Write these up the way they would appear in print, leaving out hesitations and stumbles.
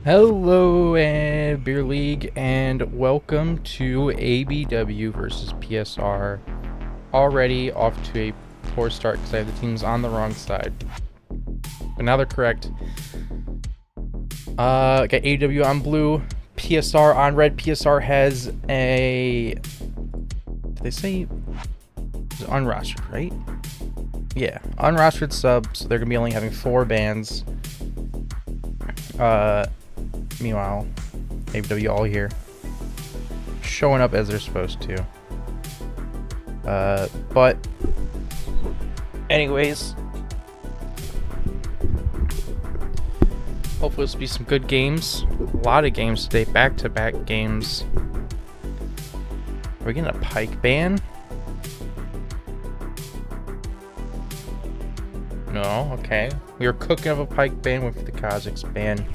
Hello, Beer League, and welcome to ABW versus PSR. Already off to a poor start because I have the teams on the wrong side. But now they're correct. Got ABW on blue, PSR on red. PSR has a... Did they say... It's unrostered, right? Yeah, unrostered sub, so they're going to be only having 4 bans. Meanwhile, ABW all here, showing up as they're supposed to. But anyways, hopefully this will be some good games. A lot of games today, back-to-back games. Are we getting a Pike ban? No, okay. We were cooking up a Pike ban with the Kazakhs ban.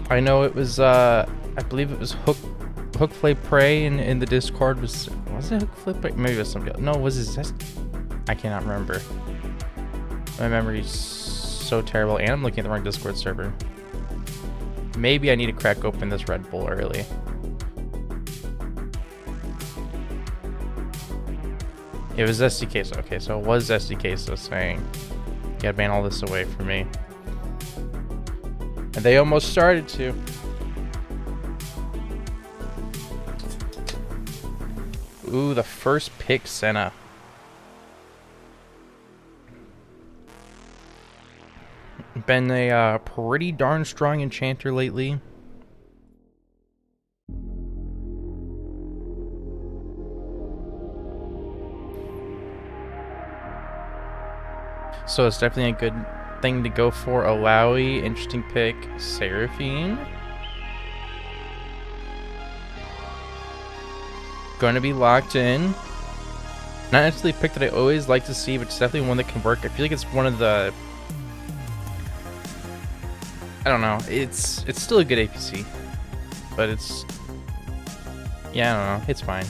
I know it was, I believe it was Hook Flay Prey in the Discord. Was it Hook Flay Prey? Maybe it was something else. No, was it Zest? I cannot remember. My memory's so terrible, and I'm looking at the wrong Discord server. Maybe I need to crack open this Red Bull early. It was SDK, okay, so it was SDK saying, you gotta ban all this away from me. And they almost started to. Ooh, the first pick, Senna. Been a pretty darn strong enchanter lately. So it's definitely a good thing to go for. Alawi, interesting pick. Seraphine. Going to be locked in. Not necessarily a pick that I always like to see, but it's definitely one that can work. I feel like it's one of the... I don't know. It's still a good APC. But it's... Yeah, I don't know. It's fine.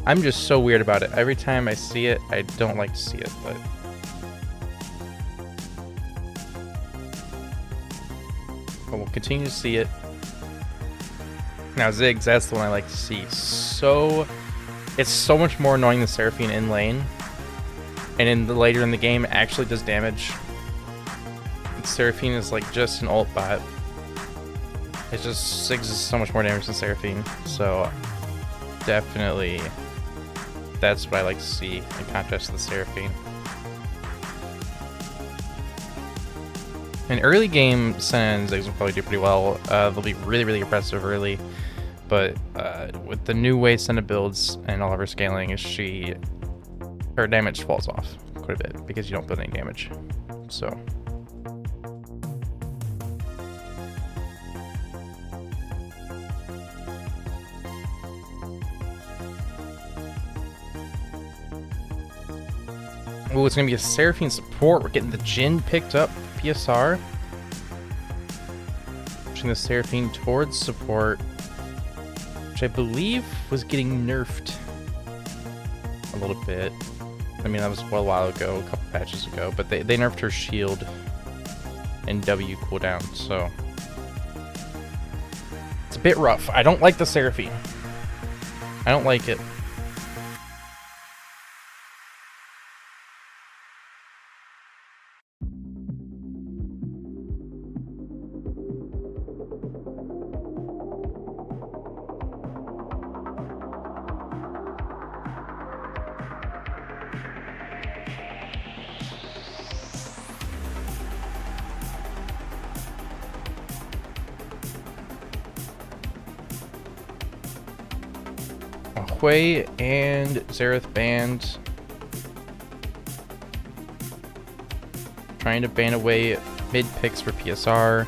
I'm just so weird about it. Every time I see it, I don't like to see it, but... But we'll continue to see it. Now Ziggs, that's the one I like to see. So it's so much more annoying than Seraphine in lane. And later in the game it actually does damage. Seraphine is like just an ult bot. It's just Ziggs is so much more damage than Seraphine. So definitely that's what I like to see in contrast to the Seraphine. In early game, Senna and Ziggs will probably do pretty well. They'll be really, really aggressive early. But with the new way Senna builds and all of her scaling, her damage falls off quite a bit because you don't build any damage. So. Ooh, it's going to be a Seraphine support. We're getting the Jhin picked up. PSR. Pushing the Seraphine towards support, which I believe was getting nerfed a little bit. I mean, that was a while ago, a couple patches ago, but they nerfed her shield and W cooldown, so it's a bit rough. I don't like the Seraphine. I don't like it. Hui and Xerath banned. Trying to ban away mid picks for PSR.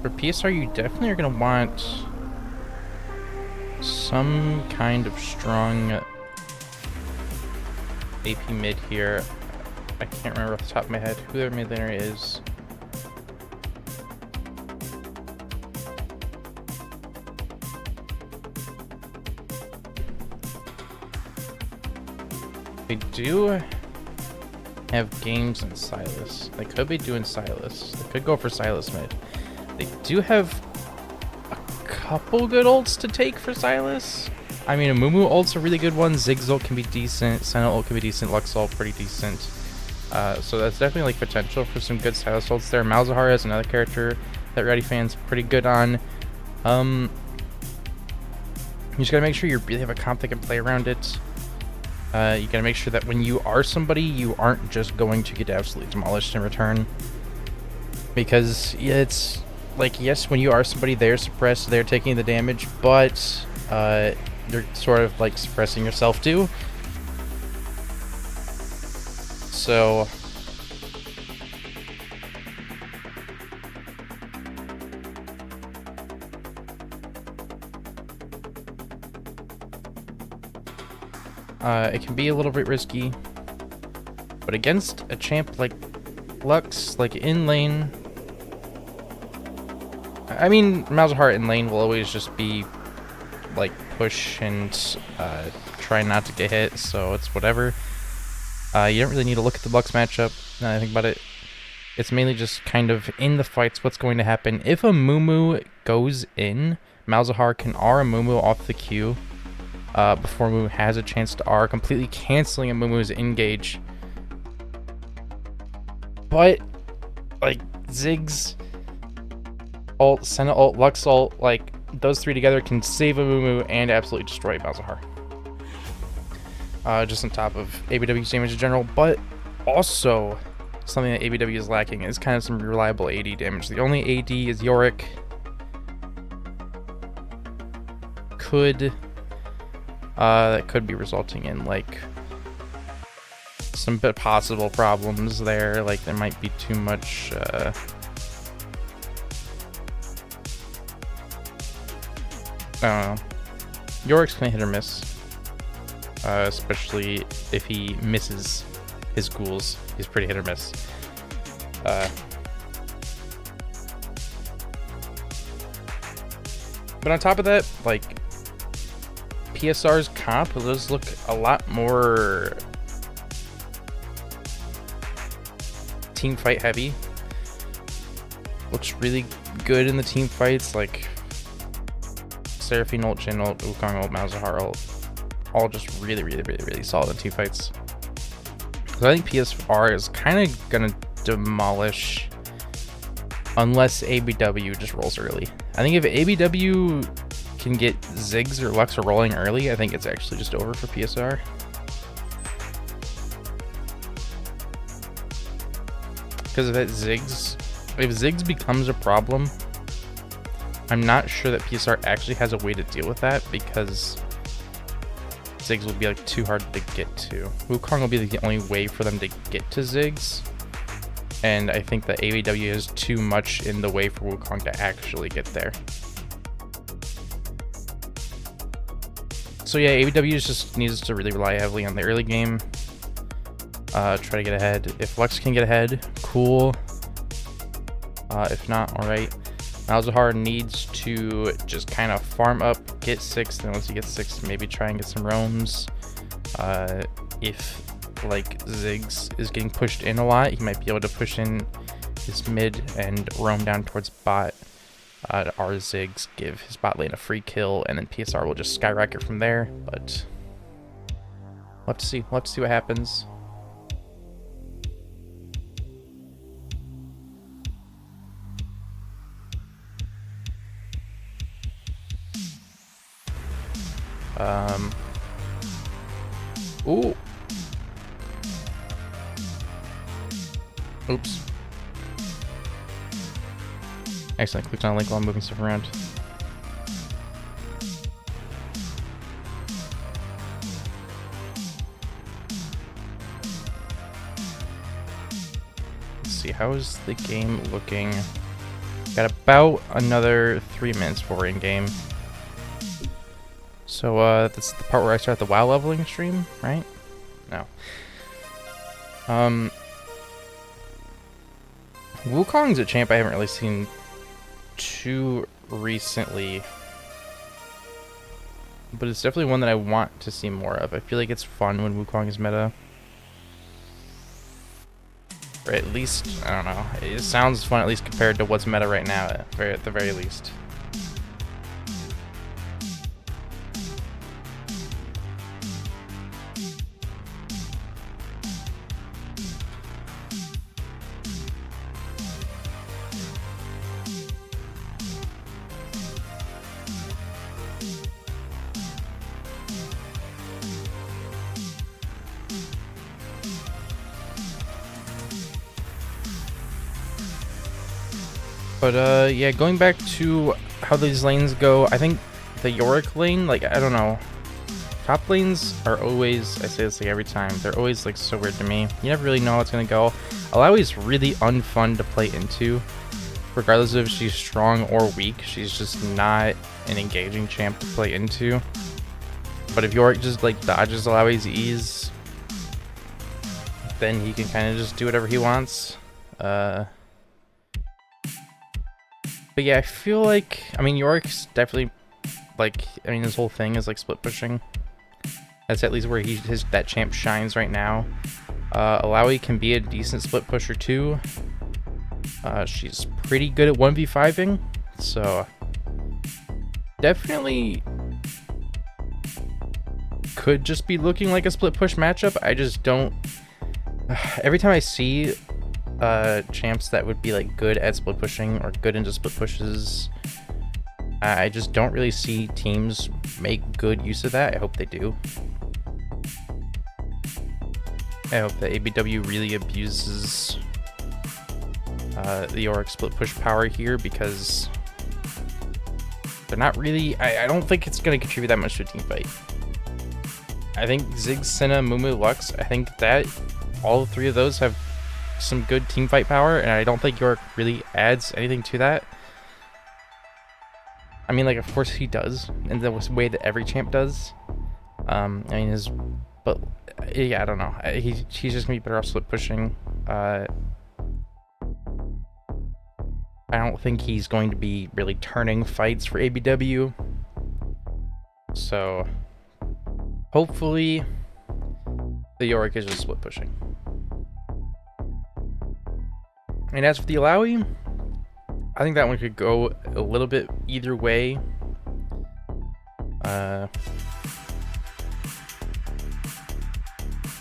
For PSR, you definitely are going to want some kind of strong AP mid here. I can't remember off the top of my head who their mid laner is. They do have games in Silas. They could be doing Silas. They could go for Silas mid. They do have a couple good ults to take for Silas. I mean, a Mumu ult's a really good one. Ziggs ult can be decent. Senna ult can be decent. Lux ult pretty decent. So that's definitely like potential for some good Silas ults there. Malzahar is another character that Ready fans pretty good on. You just gotta make sure you really have a comp that can play around it. You gotta make sure that when you are somebody, you aren't just going to get absolutely demolished in return. Because yeah, it's like, yes, when you are somebody, they're suppressed, they're taking the damage, but you're sort of like suppressing yourself too. So it can be a little bit risky, but against a champ like Lux, like in lane, I mean, Malzahar in lane will always just be like push and try not to get hit, so it's whatever. You don't really need to look at the Lux matchup. Now that I think about it, it's mainly just kind of in the fights what's going to happen. If a Mumu goes in, Malzahar can R a Mumu off the queue before Mumu has a chance to R, completely canceling a Mumu's engage. But like Ziggs ult, Senna ult, Lux ult, like those three together can save a Mumu and absolutely destroy Malzahar. Just on top of ABW's damage in general, but also something that ABW is lacking is kind of some reliable AD damage. The only AD is Yorick. That could be resulting in like some possible problems there. Like there might be too much I don't know. Yorick's kind of hit or miss. Especially if he misses his ghouls. He's pretty hit or miss. But on top of that, like, PSR's comp does look a lot more team fight heavy. Looks really good in the team fights, like Seraphine ult, Jhin ult, Wukong ult, Malzahar ult. All just really solid in team fights. So I think PSR is kind of gonna demolish unless ABW just rolls early. I think if ABW can get Ziggs or Lux rolling early, I think it's actually just over for PSR. Because if Ziggs becomes a problem, I'm not sure that PSR actually has a way to deal with that, because Ziggs will be like too hard to get to. Wukong will be the only way for them to get to Ziggs, and I think that ABW is too much in the way for Wukong to actually get there. So yeah, ABW just needs to really rely heavily on the early game. Try to get ahead. If Lux can get ahead, cool. If not, alright. Malzahar needs to just kind of farm up, get 6th, and once he gets 6th, maybe try and get some roams. If like Ziggs is getting pushed in a lot, he might be able to push in his mid and roam down towards bot. Our Ziggs give his bot lane a free kill, and then PSR will just skyrocket from there. But we'll have to see. We'll have to see what happens. Ooh. Oops. Excellent. Clicked on a link while I'm moving stuff around. Let's see. How is the game looking? Got about another 3 minutes before we're in game. So, that's the part where I start the WoW leveling stream, right? No. Wukong's a champ I haven't really seen too recently, but it's definitely one that I want to see more of. I feel like it's fun when Wukong is meta. Or at least, I don't know. It sounds fun, at least compared to what's meta right now, at the very least. But yeah, going back to how these lanes go, I think the Yorick lane, like, I don't know. Top lanes are always, I say this like every time, they're always like so weird to me. You never really know how it's gonna go. Alawi's really unfun to play into. Regardless of if she's strong or weak, she's just not an engaging champ to play into. But if Yorick just like dodges Alawi's E's, then he can kind of just do whatever he wants. But yeah, I feel like, I mean, Yorick's definitely, like, I mean, his whole thing is, like, split pushing. That's at least where that champ shines right now. Alawi can be a decent split pusher, too. She's pretty good at 1v5ing, so definitely could just be looking like a split push matchup. I just don't... Every time I see champs that would be like good at split pushing or good into split pushes, I just don't really see teams make good use of that. I hope they do. I hope that ABW really abuses the Yorick split push power here, because they're not really, I don't think it's going to contribute that much to a team fight. I think Ziggs, Senna, Mumu, Lux, I think that all three of those have some good team fight power, and I don't think Yorick really adds anything to that. I mean, like, of course he does, in the way that every champ does. I mean, but yeah, I don't know. He's just gonna be better off split pushing. I don't think he's going to be really turning fights for ABW. So hopefully the Yorick is just split pushing. And as for the Alawi, I think that one could go a little bit either way. I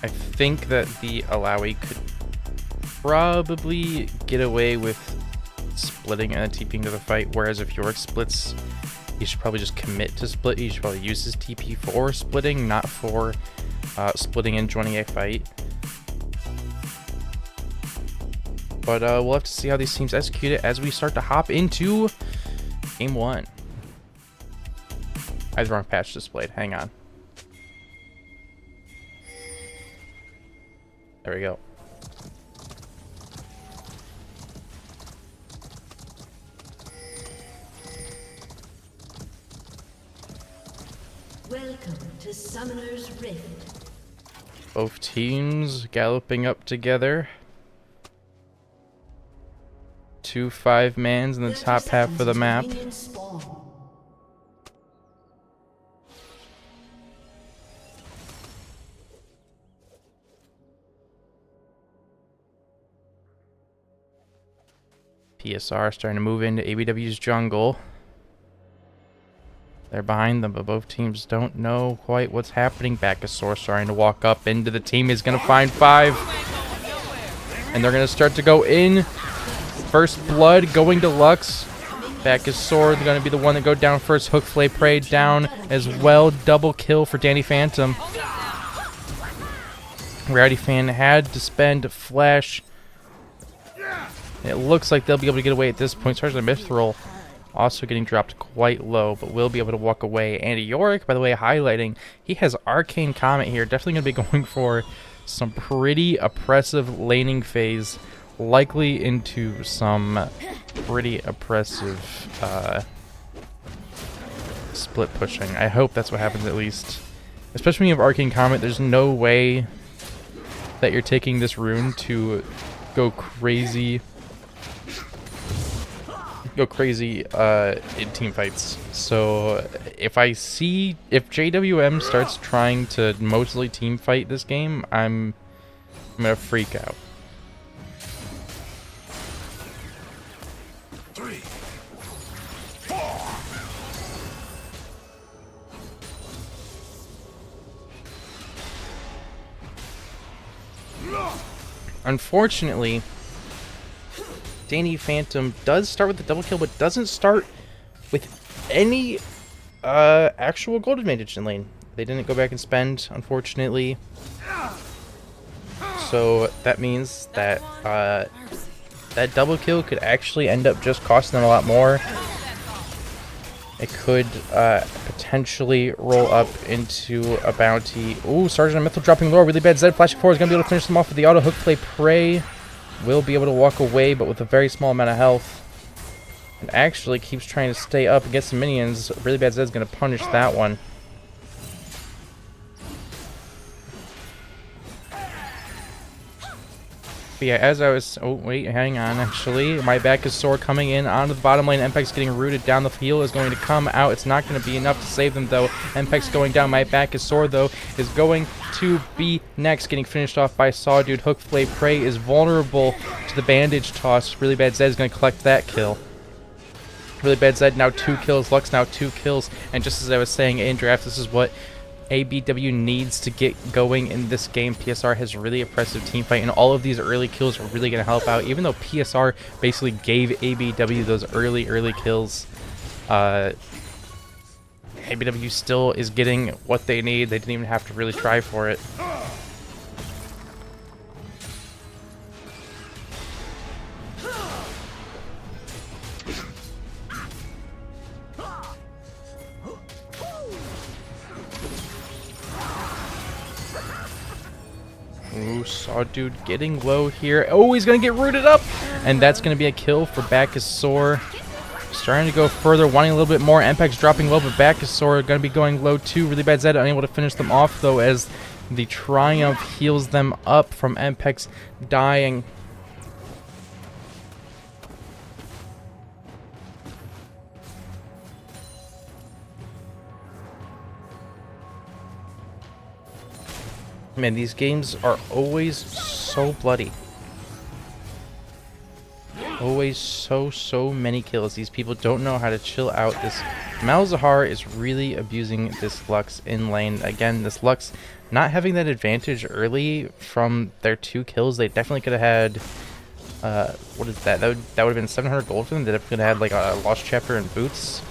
think that the Alawi could probably get away with splitting and TPing to the fight, whereas if Yorick splits, he should probably just commit to split. He should probably use his TP for splitting, not for splitting and joining a fight. But we'll have to see how these teams execute it as we start to hop into Game 1. I have the wrong patch displayed. Hang on. There we go. Welcome to Summoner's Rift. Both teams galloping up together. 2 5-mans in the top half of the map. PSR starting to move into ABW's jungle. They're behind them, but both teams don't know quite what's happening. Backusaur starting to walk up into the team. Is going to find 5. And they're going to start to go in. First blood going to Lux. Backusaur going to be the one to go down first. Hook Flay Prey down as well. Double kill for Danny Phantom. Rowdy Fan had to spend Flash. It looks like they'll be able to get away at this point. Sergeant Mithril also getting dropped quite low, but will be able to walk away. And Yorick, by the way, highlighting, he has Arcane Comet here. Definitely going to be going for some pretty oppressive laning phase. Likely into some pretty oppressive split pushing. I hope that's what happens at least. Especially when you have Arcane Comet, there's no way that you're taking this rune to go crazy in team fights. So if JWM starts trying to mostly team fight this game, I'm gonna freak out. Unfortunately, Danny Phantom does start with the double kill, but doesn't start with any actual gold advantage in lane. They didn't go back and spend, unfortunately. So that means that that double kill could actually end up just costing them a lot more. It could potentially roll up into a bounty. Ooh, Sergeant Mythil dropping lower. Really bad. Zed flashing forward is going to be able to finish them off with the auto hook play. Prey will be able to walk away, but with a very small amount of health. And actually keeps trying to stay up and get some minions. Really bad Zed's going to punish that one. But yeah, as I was... Oh, wait, hang on, actually. My back is sore coming in onto the bottom lane. MPEX getting rooted down. The heal is going to come out. It's not going to be enough to save them, though. MPEX going down. My back is sore, though, is going to be next. Getting finished off by Sawdude. Hook Flay Prey is vulnerable to the bandage toss. Really bad Zed is going to collect that kill. Really bad Zed now 2 kills. Lux now 2 kills. And just as I was saying in draft, this is what ABW needs to get going in this game. PSR has really impressive team fight, and all of these early kills are really going to help out. Even though PSR basically gave ABW those early kills, ABW still is getting what they need. They didn't even have to really try for it. Ooh, Sawdude getting low here. Oh, he's going to get rooted up. And that's going to be a kill for Bacchusaur. Starting to go further, wanting a little bit more. MPEX dropping low, but Bacchusaur going to be going low too. Really bad Zed unable to finish them off, though, as the Triumph heals them up from MPEX dying. Man, these games are always so bloody. Always so many kills. These people don't know how to chill out. This Malzahar is really abusing this Lux in lane. Again, this Lux not having that advantage early from their 2 kills. They definitely could have had... what is that? That would have been 700 gold for them. They definitely could have had like a Lost Chapter and boots.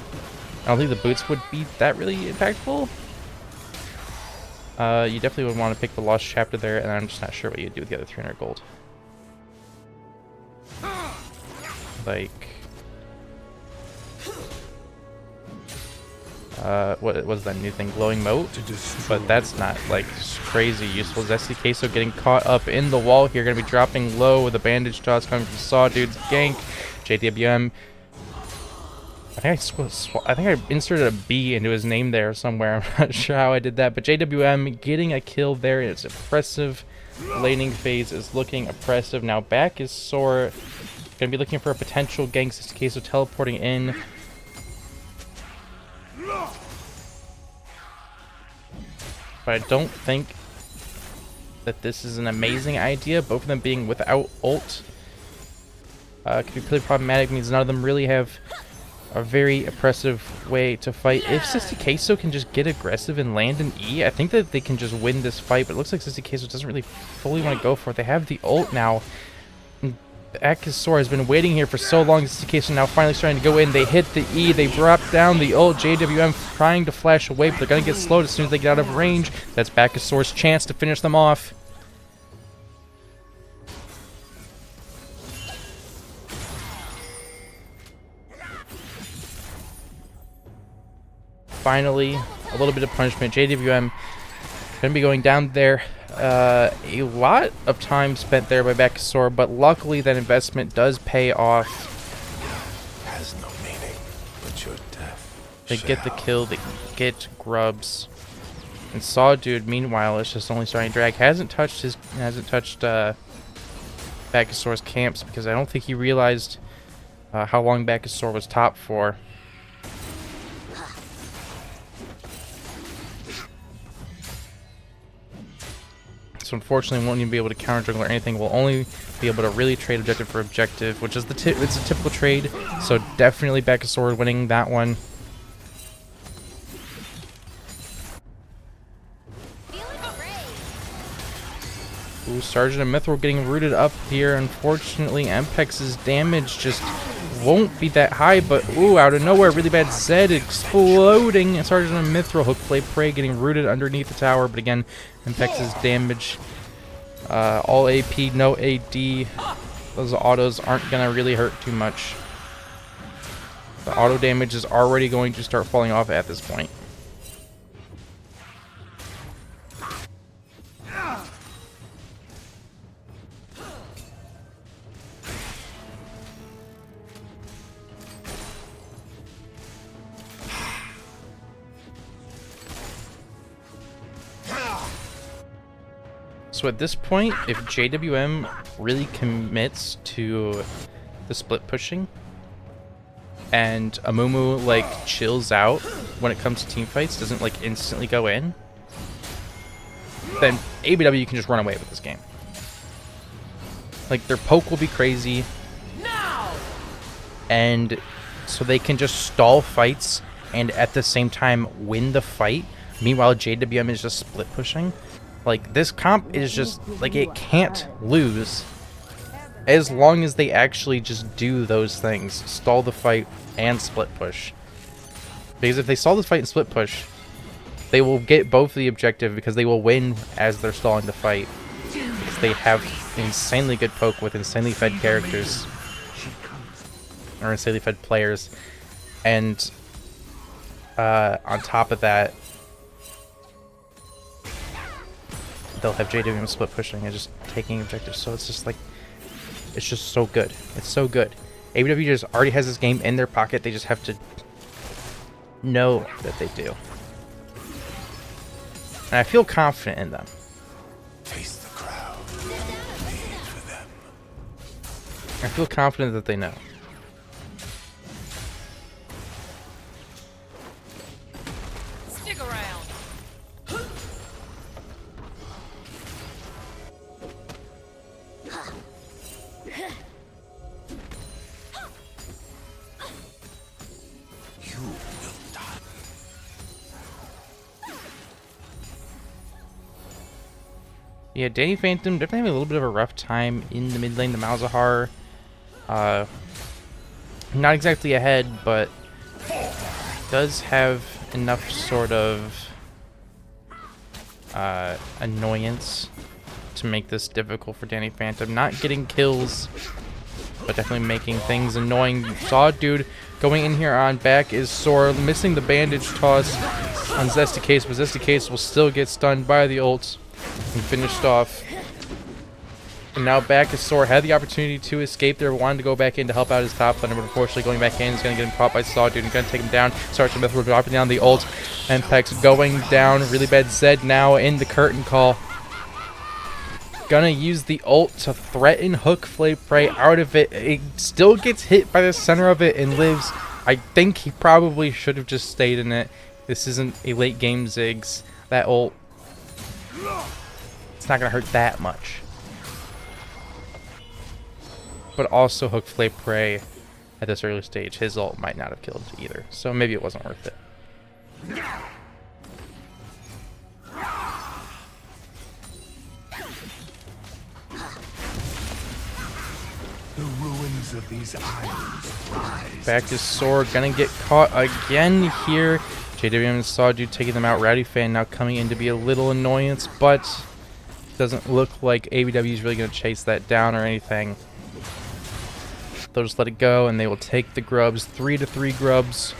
I don't think the boots would be that really impactful. You definitely would want to pick the Lost Chapter there, and I'm just not sure what you'd do with the other 300 gold. Like... what was that new thing? Glowing Moat? But that's not, like, crazy useful. Zesty Queso getting caught up in the wall here. Gonna be dropping low with a bandage toss coming from Sawdude's gank. JWM... I think I inserted a B into his name there somewhere. I'm not sure how I did that, but JWM getting a kill there. It's impressive. Laning phase is looking impressive. Now back is sore. Gonna be looking for a potential gank. Zesty Queso teleporting in. But I don't think that this is an amazing idea. Both of them being without ult could be pretty problematic. Means none of them really have a very oppressive way to fight. If Zesty Queso can just get aggressive and land an E, I think that they can just win this fight, but it looks like Zesty Queso doesn't really fully want to go for it. They have the ult now. Bacchusaur has been waiting here for so long. Zesty Queso now finally starting to go in. They hit the E, they drop down the ult. JWM trying to flash away, but they're going to get slowed as soon as they get out of range. That's Bacchusaur's chance to finish them off. Finally, a little bit of punishment. JWM going to be going down there. A lot of time spent there by Bacchusaur, but luckily that investment does pay off. Has no meaning but your death. They get the kill, they get grubs. And Sawdude, meanwhile, is just only starting to drag. Hasn't touched Bacchusaur's camps because I don't think he realized how long Bacchusaur was top for. So unfortunately, won't even be able to counter jungle or anything. We'll only be able to really trade objective for objective, which is it's a typical trade. So definitely Bacchusaur winning that one. Ooh, Sergeant and Mithril getting rooted up here. Unfortunately, Empex's damage just won't be that high, but ooh, out of nowhere, really bad Zed exploding. And Sergeant and Mithril, Hook Flay Prey getting rooted underneath the tower, but again, Empex's damage. All AP, no AD. Those autos aren't gonna really hurt too much. The auto damage is already going to start falling off at this point. So at this point, if JWM really commits to the split pushing, and Amumu like chills out when it comes to team fights, doesn't like instantly go in, then ABW can just run away with this game. Like their poke will be crazy, and so they can just stall fights and at the same time win the fight. Meanwhile, JWM is just split pushing. Like, this comp is just, like, it can't lose as long as they actually just do those things. Stall the fight and split push. Because if they stall the fight and split push, they will get both the objective because they will win as they're stalling the fight. Because they have insanely good poke with insanely fed characters. Or insanely fed players. And on top of that, they'll have JWM split pushing and just taking objectives. So it's just like, it's just so good. It's so good. ABW just already has this game in their pocket. They just have to know that they do. And I feel confident in them. Face the crowd. Lead for them. I feel confident that they know. Stick around. You will die. Yeah, Danny Phantom definitely having a little bit of a rough time in the mid lane. The Malzahar, not exactly ahead, but does have enough sort of annoyance to make this difficult for Danny Phantom. Not getting kills, but definitely making things annoying. Saw dude going in here on back is sore, missing the bandage toss on Zesty Case, but Zesty Case will still get stunned by the ult and finished off. And now back is sore. Had the opportunity to escape there, wanted to go back in to help out his top laner, but unfortunately going back in is going to get him caught by Sawdude and going to take him down. Sergeant Mithril dropping down the ult. And Pex going down. Really bad Zed now in the curtain call. Gonna use the ult to threaten Hook Flay Prey out of it. It still gets hit by the center of it and lives. I think he probably should have just stayed in it. This isn't a late game Ziggs. That ult, it's not gonna hurt that much. But also Hook Flay Prey at this early stage, his ult might not have killed either. So maybe it wasn't worth it. The ruins of these islands rise. Back is Sword, gonna get caught again here. JWM and Sawdude taking them out. Rowdy Fan now coming in to be a little annoyance, but doesn't look like ABW is really gonna chase that down or anything. They'll just let it go and they will take the grubs. 3-3 grubs.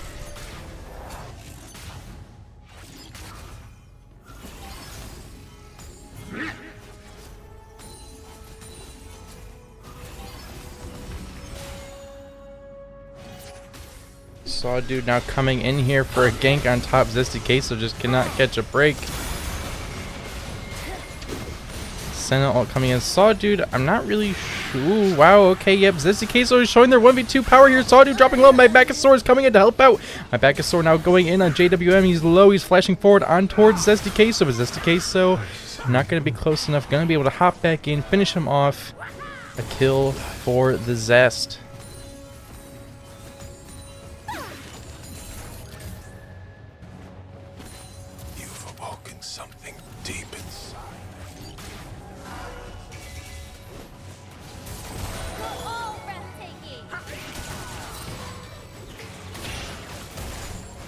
Sawdude now coming in here for a gank on top. Zesty Queso just cannot catch a break. Sentinel coming in. Sawdude, I'm not really sure. Ooh, wow, okay, yep. Zesty Queso is showing their 1v2 power here. Sawdude dropping low. My Bacchosaur is coming in to help out. My Bacchosaur now going in on JWM. He's low. He's flashing forward on towards Zesty Queso. But Zesty Queso not going to be close enough. Going to be able to hop back in, finish him off. A kill for the Zest. You've awoken something deep inside.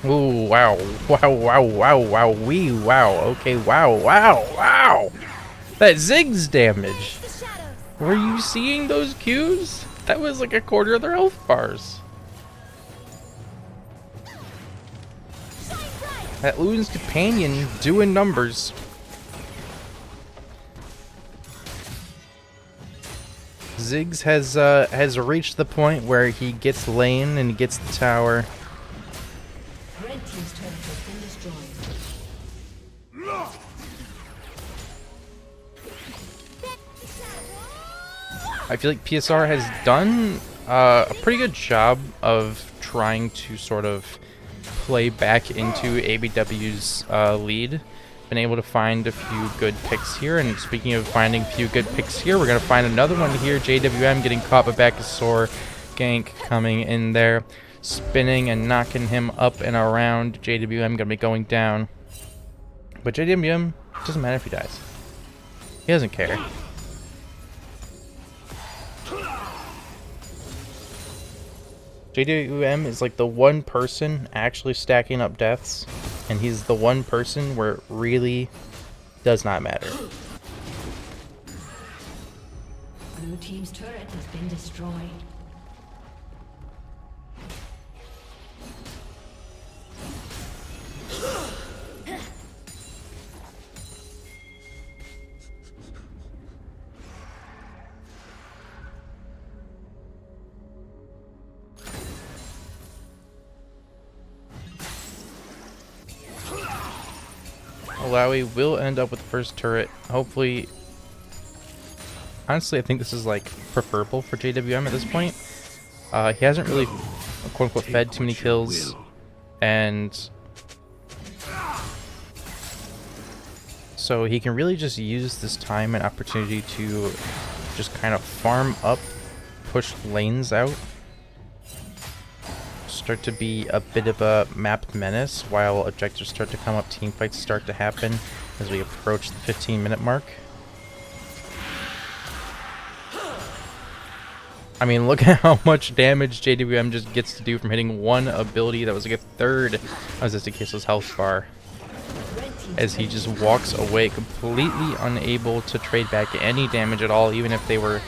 Ooh, wow. Wow, wow, wow, wow, wee, wow. Okay, wow, wow, wow. That Ziggs damage. Were you seeing those cues? That was like a quarter of their health bars. That Loon's Companion doing numbers. Ziggs has reached the point where he gets lane and he gets the tower. Red team's turret has been destroyed. I feel like PSR has done a pretty good job of trying to sort of play back into ABW's lead. Been able to find a few good picks here, and speaking of finding a few good picks here, we're going to find another one here. JWM getting caught by Backusaur. Gank coming in there, spinning and knocking him up and around. JWM going to be going down. But JWM, doesn't matter if he dies. He doesn't care. JWM is like the one person actually stacking up deaths, and he's the one person where it really does not matter. Blue team's turret has been destroyed. Malawi will end up with the first turret. Hopefully, honestly, I think this is like preferable for JWM at this point. He hasn't really, quote unquote, fed too many kills, and so he can really just use this time and opportunity to just kind of farm up, push lanes out, start to be a bit of a map menace while objectives start to come up, team fights start to happen as we approach the 15-minute mark. I mean, look at how much damage JWM just gets to do from hitting one ability that was like a third of Zesticaso's health bar, as he just walks away completely unable to trade back any damage at all. Even if they were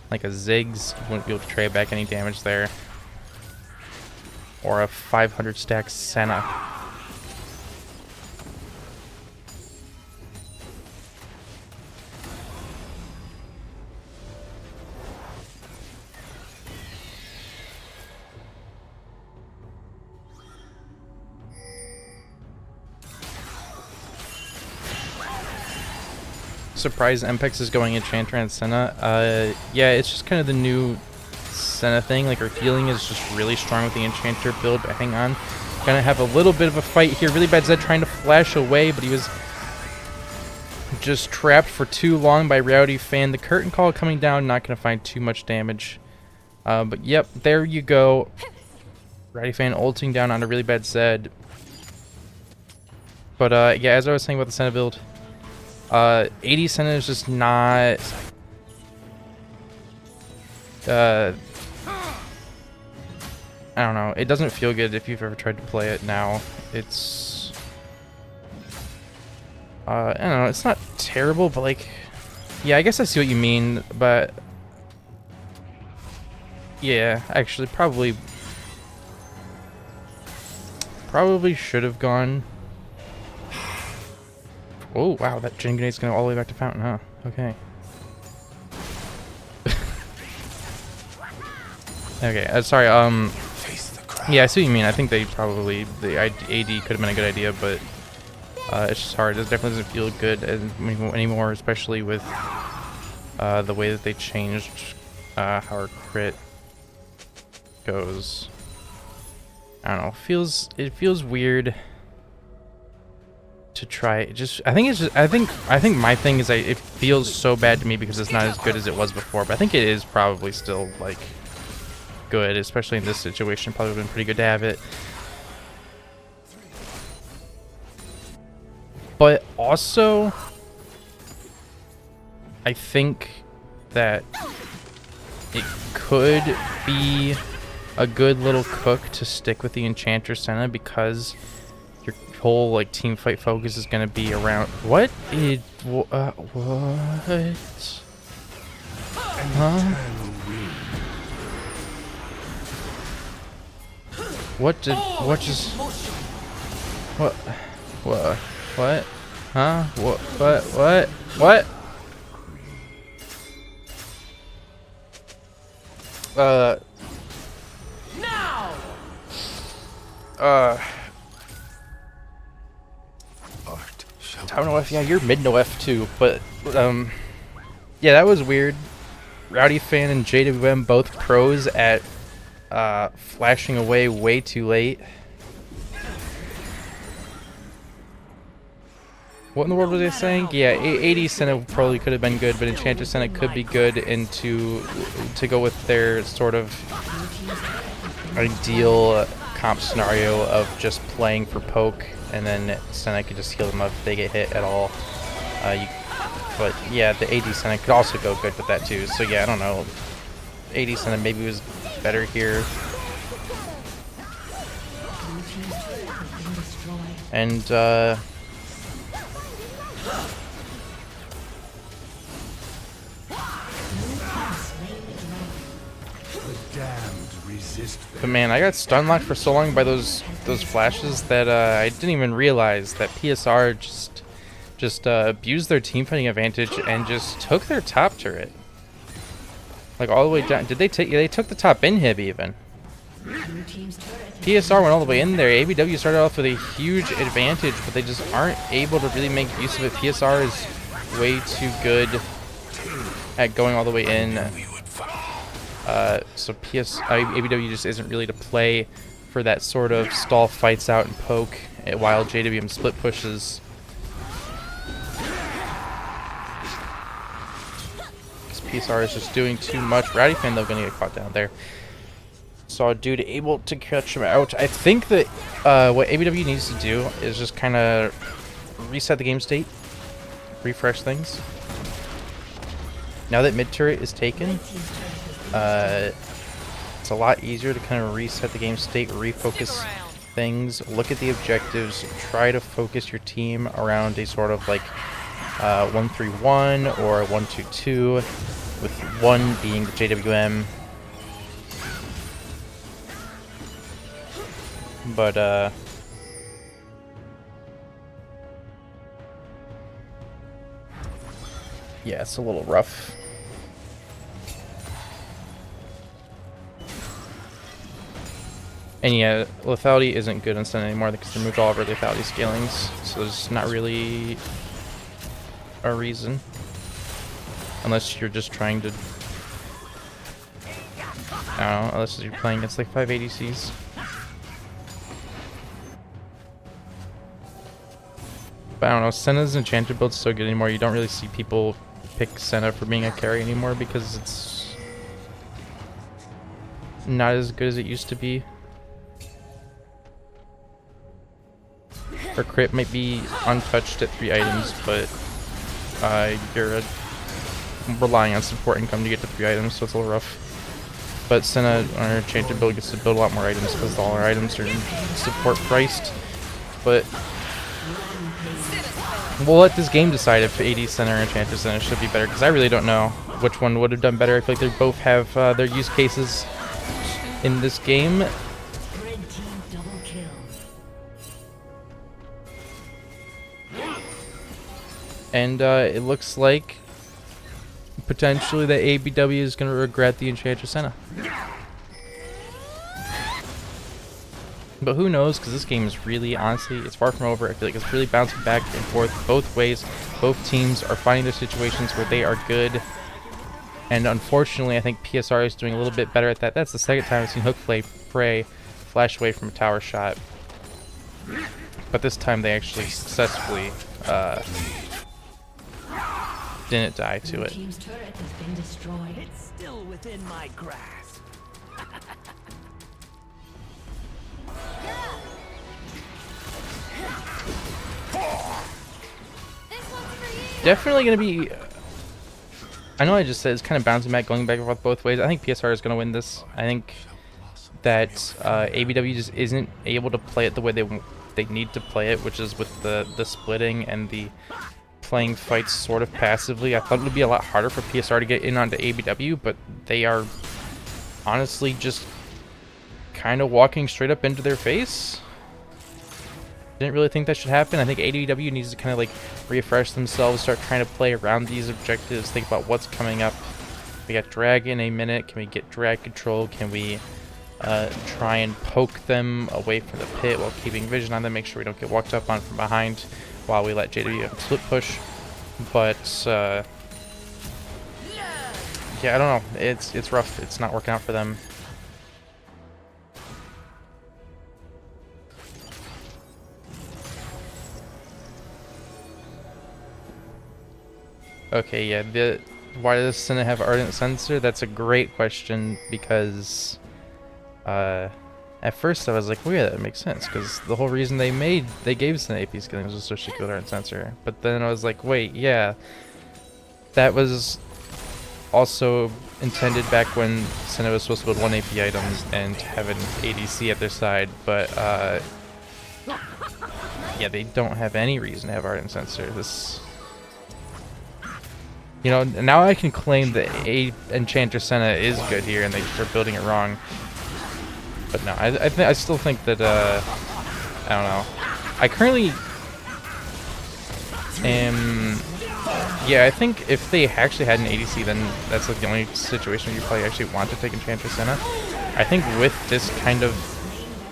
like a Ziggs, he wouldn't be able to trade back any damage there. Or a 500 stack Senna. Surprised MPEX is going Enchanter and Senna. Yeah, it's just kind of the new Senna thing. Like, her healing is just really strong with the Enchanter build, but hang on. Gonna have a little bit of a fight here. Really bad Zed trying to flash away, but he was just trapped for too long by Rowdy Fan. The curtain call coming down, not gonna find too much damage. But yep, there you go. Rowdy Fan ulting down on a really bad Zed. But yeah, as I was saying about the Senna build, 80 Senna is just not I don't know, it doesn't feel good if you've ever tried to play it now. It's I don't know, it's not terrible, but like, yeah, I guess I see what you mean, but yeah, actually probably should have gone. Oh wow, that Jin Grenade's gonna go all the way back to Fountain, huh? Okay. Okay, sorry, yeah, I see what you mean. I think they probably, the AD could have been a good idea, but it's just hard. It definitely doesn't feel good anymore, especially with the way that they changed how our crit goes. I don't know, it feels weird to try. I think my thing is it feels so bad to me because it's not as good as it was before, but I think it is probably still like good, especially in this situation. Probably would have been pretty good to have it. But also, I think that it could be a good little cook to stick with the Enchanter Senna, because your whole like team fight focus is gonna be around what? Huh? What just what? Huh? What? Now! Art shall Town OF, yeah, you're mid no F too, but yeah, that was weird. Rowdy Fan and JWM both pros at flashing away way too late. What in the world was I saying? Yeah, AD Senna probably could have been good, but Enchanter Senna could be good into to go with their sort of ideal comp scenario of just playing for poke, and then Senna could just heal them up if they get hit at all. But yeah, the AD Senna could also go good with that too. So yeah, I don't know. AD Senna maybe was better here. And but man, I got stun locked for so long by those flashes that I didn't even realize that PSR just abused their team fighting advantage and just took their top turret, like all the way down. Did they take? Yeah, they took the top inhib even. PSR went all the way in there. ABW started off with a huge advantage, but they just aren't able to really make use of it. PSR is way too good at going all the way in. So ABW just isn't really to play for that sort of stall fights out and poke, while JWM split pushes. This PSR is just doing too much. Rowdy Fan though gonna get caught down there. Saw a dude able to catch him out. I think that what ABW needs to do is just kind of reset the game state, refresh things. Now that mid turret is taken, it's a lot easier to kind of reset the game state, refocus things, look at the objectives, try to focus your team around a sort of like 1-3-1 or 1-2-2, with 1 being the JWM. But yeah, it's a little rough. And yeah, lethality isn't good on Senna anymore because they removed all of our lethality scalings, so there's not really a reason. Unless you're just trying to... I don't know, unless you're playing against like 5 ADCs. But I don't know, Senna's Enchanted build's so good anymore, you don't really see people pick Senna for being a carry anymore because it's not as good as it used to be. Her crit might be untouched at 3 items, but you're relying on support income to get to 3 items, so it's a little rough. But Senna on her Enchanted build gets to build a lot more items because all her items are support priced. But we'll let this game decide if AD Senna or Enchanted Senna should be better, because I really don't know which one would have done better. I feel like they both have their use cases in this game. And it looks like potentially that ABW is going to regret the Enchanter Senna. But who knows, because this game is really, honestly, it's far from over. I feel like it's really bouncing back and forth both ways. Both teams are finding their situations where they are good. And unfortunately, I think PSR is doing a little bit better at that. That's the second time I've seen Hook Prey flash away from a tower shot. But this time they actually successfully didn't die to it. Team's turret has been destroyed. It's still within my grasp. Definitely going to be... I know I just said it's kind of bouncing back, going back and forth both ways. I think PSR is going to win this. I think that ABW just isn't able to play it the way they need to play it, which is with the splitting and the playing fights sort of passively. I thought it would be a lot harder for PSR to get in onto ABW, but they are honestly just kind of walking straight up into their face. Didn't really think that should happen. I think ABW needs to kind of like refresh themselves, start trying to play around these objectives, think about what's coming up. We got drag in a minute. Can we get drag control? Can we try and poke them away from the pit while keeping vision on them, make sure we don't get walked up on from behind while we let JW split push? But yeah, I don't know. It's rough. It's not working out for them. Okay, yeah, why does Senna have Ardent Sensor? That's a great question, because at first I was like, well, yeah, that makes sense, because the whole reason they gave Senna AP skilling was associated with Ardent Sensor. But then I was like, wait, yeah, that was also intended back when Senna was supposed to build 1 AP item and have an ADC at their side, but yeah, they don't have any reason to have Ardent Sensor. This... You know, now I can claim that Enchanter Senna is good here, and they are building it wrong. But no, I still think that I don't know. I currently am. Yeah, I think if they actually had an ADC, then that's like the only situation you probably actually want to take Enchanter Senna. I think with this kind of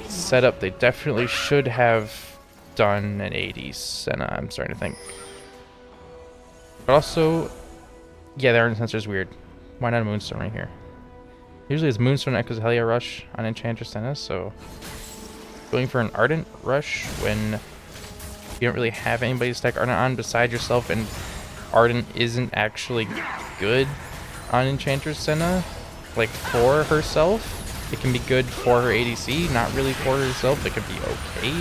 setup, they definitely should have done an AD Senna. I'm starting to think. But also, yeah, the Ardent Sensor is weird. Why not a Moonstone right here? Usually it's Moonstone Echoes Helia Rush on Enchanter Senna, so going for an Ardent Rush when you don't really have anybody to stack Ardent on beside yourself, and Ardent isn't actually good on Enchanter Senna, like for herself. It can be good for her ADC, not really for herself. It can be okay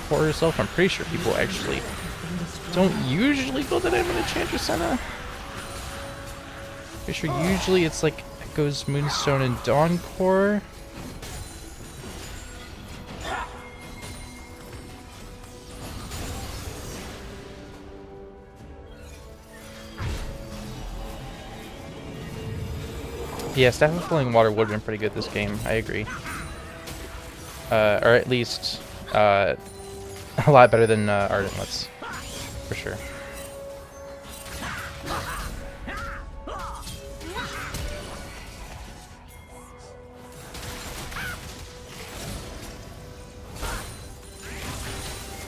for herself. I'm pretty sure people actually don't usually build it in with Enchanter Senna. Pretty sure usually it's like Echoes, Moonstone, and Dawn Core. Yeah, Staff of Flowing Water would have been pretty good this game. I agree. Or at least a lot better than Ardent Let's, for sure.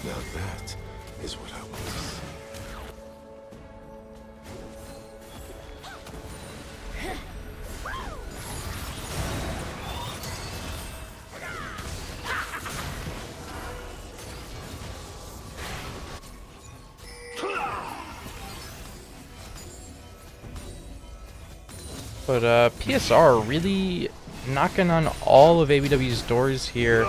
Now that is what I want to see. But PSR really knocking on all of ABW's doors here,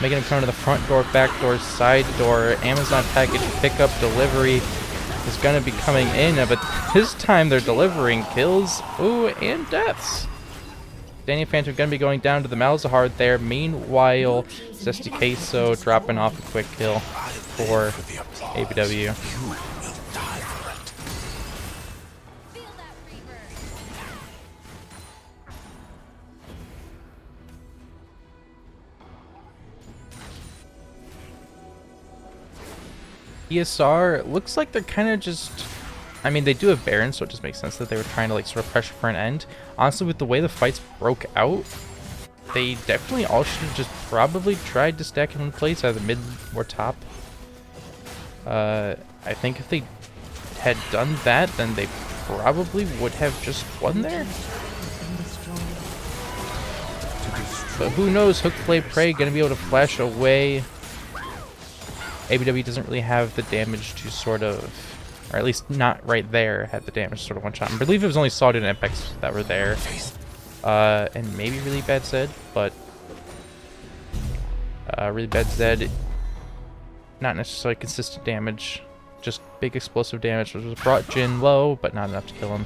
making them come to the front door, back door, side door. Amazon package pickup delivery is going to be coming in, but this time they're delivering kills, ooh, and deaths. Danny Phantom going to be going down to the Malzahar there. Meanwhile, Zesty Queso dropping off a quick kill for ABW. PSR looks like they're kind of just, I mean, they do have Baron, so it just makes sense that they were trying to like sort of pressure for an end. Honestly, with the way the fights broke out, they definitely all should have just probably tried to stack in one place, either mid or top. I think if they had done that, then they probably would have just won there. But who knows, Hook, Flay, Prey gonna be able to flash away. ABW doesn't really have the damage to sort of, or at least not right there, had the damage to sort of one-shot. I believe it was only Sawdude and Apex that were there. And maybe Really Bad Zed, but Really Bad Zed, not necessarily consistent damage, just big explosive damage, which was brought Jin low, but not enough to kill him.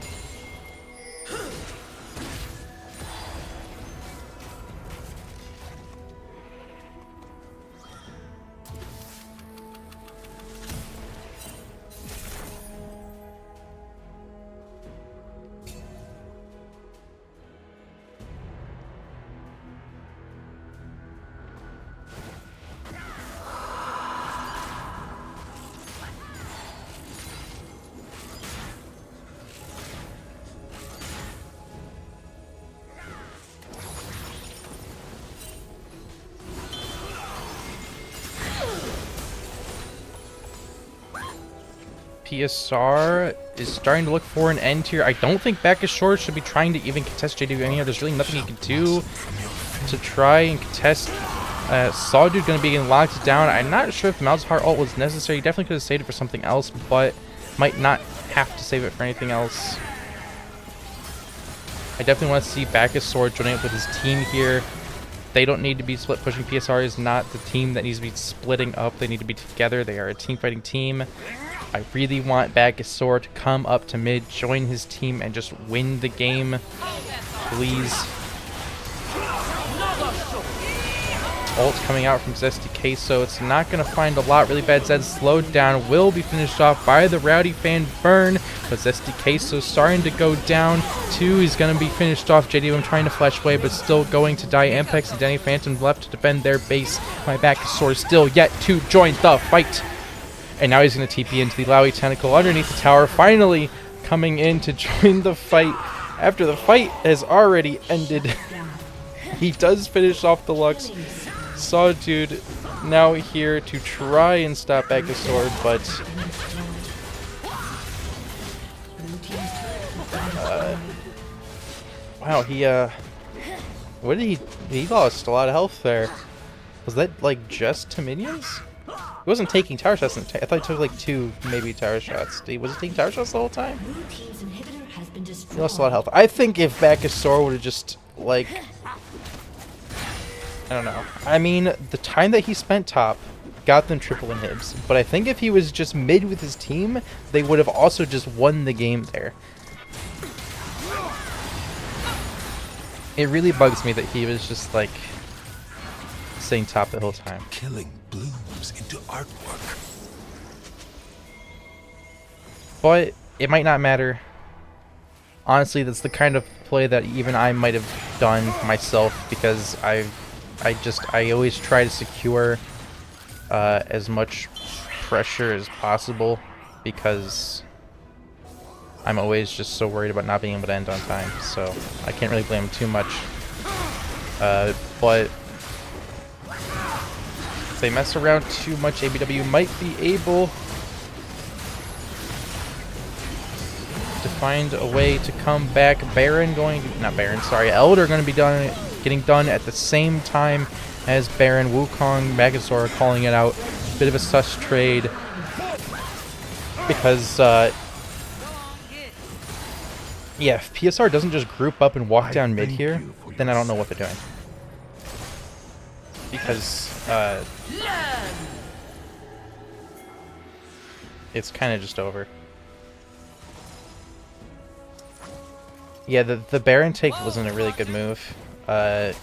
PSR is starting to look for an end here. I don't think Bacchus Sword should be trying to even contest JWM here. There's really nothing he can do to try and contest. Sawdude going to be getting locked down. I'm not sure if Malzahar ult was necessary. He definitely could have saved it for something else, but might not have to save it for anything else. I definitely want to see Bacchus Sword joining up with his team here. They don't need to be split pushing. PSR is not the team that needs to be splitting up. They need to be together. They are a team fighting team. I really want Bacchus Sword to come up to mid, join his team, and just win the game. Please. Ult coming out from Zesty Queso. It's not going to find a lot. Really bad Zed slowed down. Will be finished off by the Rowdy Fan Burn. But Zesty Queso starting to go down too. He's going to be finished off. JDM trying to flash away, but still going to die. Ampex and Danny Phantom left to defend their base. My Bacchus Sword still yet to join the fight. And now he's going to TP into the Lowy Tentacle underneath the tower. Finally coming in to join the fight after the fight has already ended. He does finish off the Lux. Sawdude now here to try and stop Bacchus Sword, but wow, what did he lost a lot of health there. Was that like just to minions? He wasn't taking tower shots. I thought he took like 2 maybe tower shots. Was he taking tower shots the whole time? He lost a lot of health. I think if Bacchus Sword would have just like, I don't know. I mean, the time that he spent top got them triple inhibs, but I think if he was just mid with his team, they would have also just won the game there. It really bugs me that he was just like staying top the whole time. Killing blooms into artwork. But it might not matter. Honestly, that's the kind of play that even I might have done myself, because I always try to secure as much pressure as possible, because I'm always just so worried about not being able to end on time. So I can't really blame him too much. But if they mess around too much, ABW might be able to find a way to come back. Elder going to be getting done at the same time as Baron. Wukong, Magasora calling it out. Bit of a sus trade, because yeah, if PSR doesn't just group up and walk down mid here, then I don't know what they're doing. Because it's kind of just over. Yeah, the Baron take wasn't a really good move. If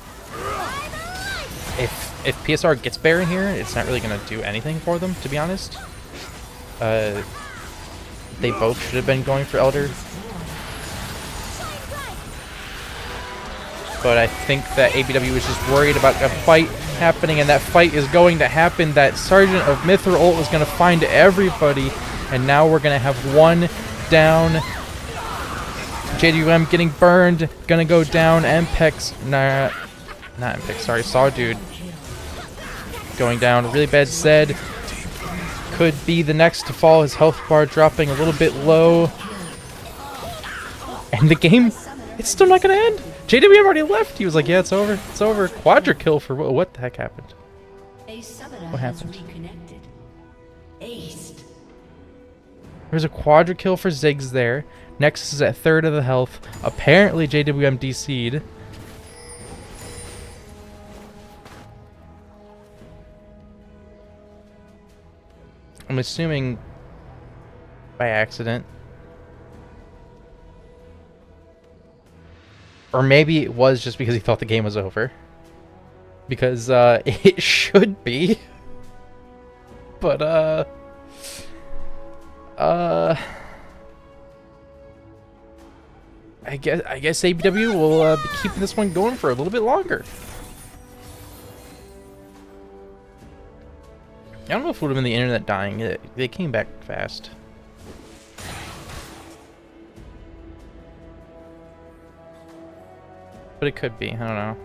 PSR gets Baron here, it's not really going to do anything for them, to be honest. They both should have been going for Elder. But I think that ABW was just worried about a fight happening, and that fight is going to happen. That Sergeant of Mithra ult is going to find everybody, and now we're going to have one down. JDUM getting burned, gonna go down. Ampex, not Ampex, sorry, Sawdude going down. Really bad Zed. Could be the next to fall. His health bar dropping a little bit low. And the game, it's still not gonna end. JWM already left. He was like, yeah, it's over. It's over. Quadra kill for what the heck happened? What happened? There's a quadra kill for Ziggs there. Nexus is at 1/3 of the health. Apparently JWM DC'd. I'm assuming by accident. Or maybe it was just because he thought the game was over. Because it should be. But I guess ABW will be keeping this one going for a little bit longer. I don't know if it would have been the internet dying. They came back fast. But it could be. I don't know.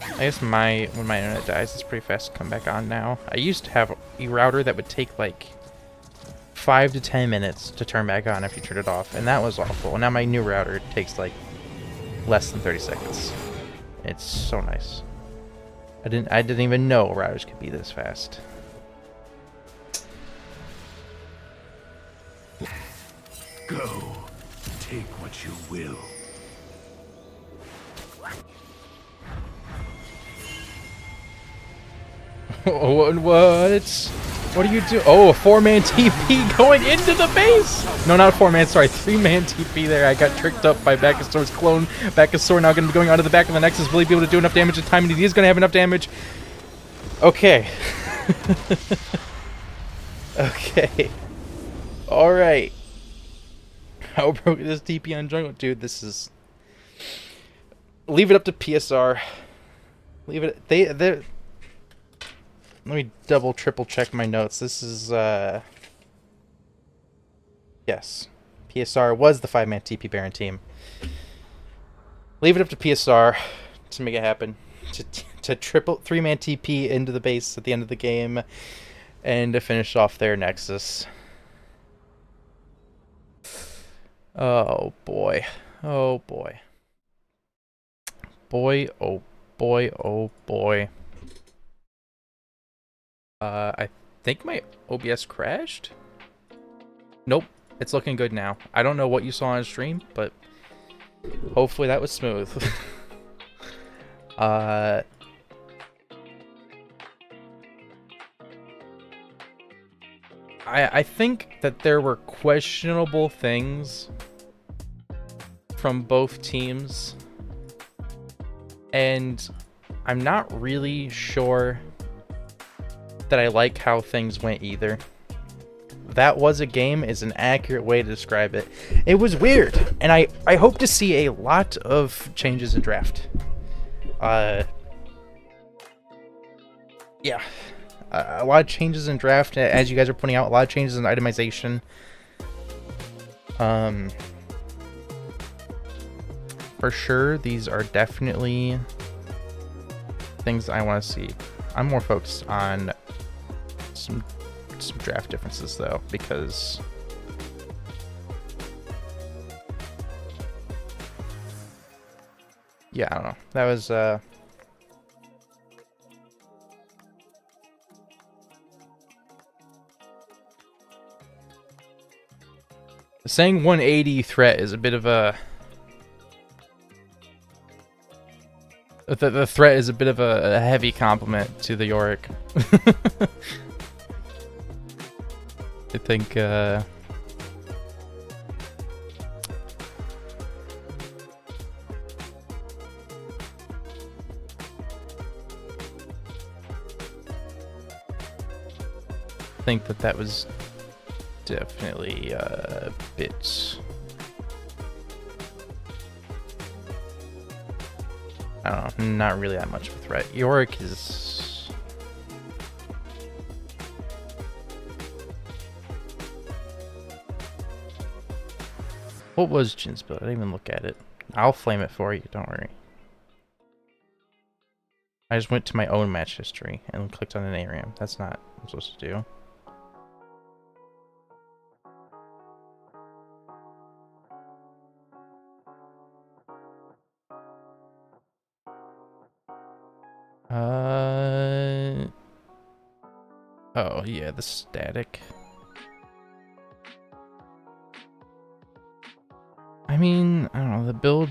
I guess when my internet dies, it's pretty fast to come back on now. I used to have a router that would take like 5 to 10 minutes to turn back on if you turn it off, and that was awful. And now my new router takes like less than 30 seconds. It's so nice. I didn't even know routers could be this fast. Go. Take what you will. What? What do you do? Oh, a 4-man TP going into the base! No, not a 4-man, sorry, 3-man TP there. I got tricked up by Backusaur's clone. Backusaur now going to be going onto the back of the Nexus. Will he be able to do enough damage in time? And he is going to have enough damage. Okay. Okay. Alright. How broken is TP on jungle? Dude, this is... Leave it up to PSR. Leave it... They're... Let me double, triple check my notes. This is, yes. PSR was the 5-man TP Baron team. Leave it up to PSR to make it happen. To triple 3-man TP into the base at the end of the game. And to finish off their Nexus. Oh, boy. Oh, boy. Boy, oh, boy, oh, boy. I think my OBS crashed? Nope, it's looking good now. I don't know what you saw on stream, but hopefully that was smooth. I think that there were questionable things from both teams, and I'm not really sure that I like how things went either. That was a game is an accurate way to describe it. It was weird, and I hope to see a lot of changes in draft. Yeah, a lot of changes in draft, as you guys are pointing out. A lot of changes in itemization. For sure, these are definitely things I want to see. I'm more focused on some draft differences though, because yeah, I don't know. That was saying 180 threat is a bit of a the threat is a bit of a heavy compliment to the Yorick. I think that was definitely a bit, I don't know, not really that much of a threat. Yorick is... What was Jin's build? I didn't even look at it. I'll flame it for you, don't worry. I just went to my own match history and clicked on an ARAM. That's not what I'm supposed to do. Oh yeah, the static. I mean, I don't know, the build...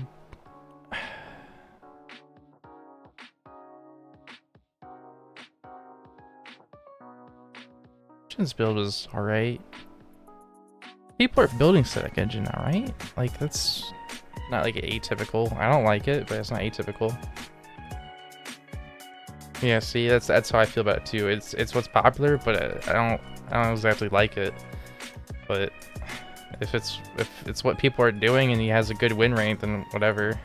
Jin's build was alright. People are building static engine now, right? Like, that's not like atypical. I don't like it, but it's not atypical. Yeah, see, that's how I feel about it too. It's what's popular, but I don't exactly like it. But if it's what people are doing and he has a good win rate, then whatever.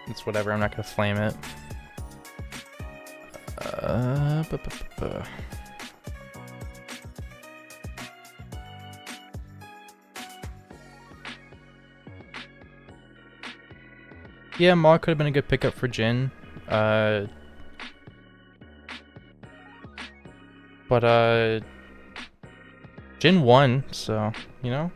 It's whatever. I'm not gonna flame it. Yeah, Maul could have been a good pickup for Jin. But Jin won, so you know.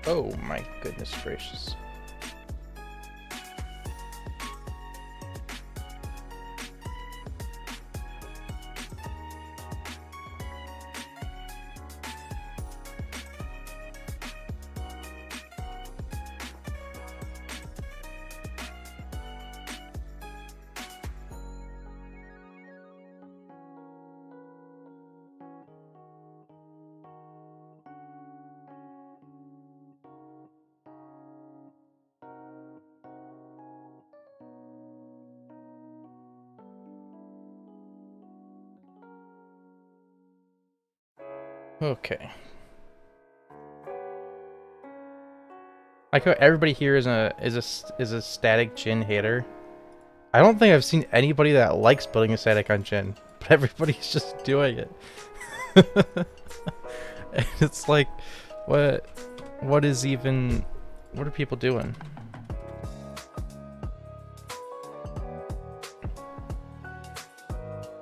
Oh my goodness gracious. Okay. Like how everybody here is a static Jin hater. I don't think I've seen anybody that likes building a static on Jin, but everybody's just doing it. And it's like, what are people doing?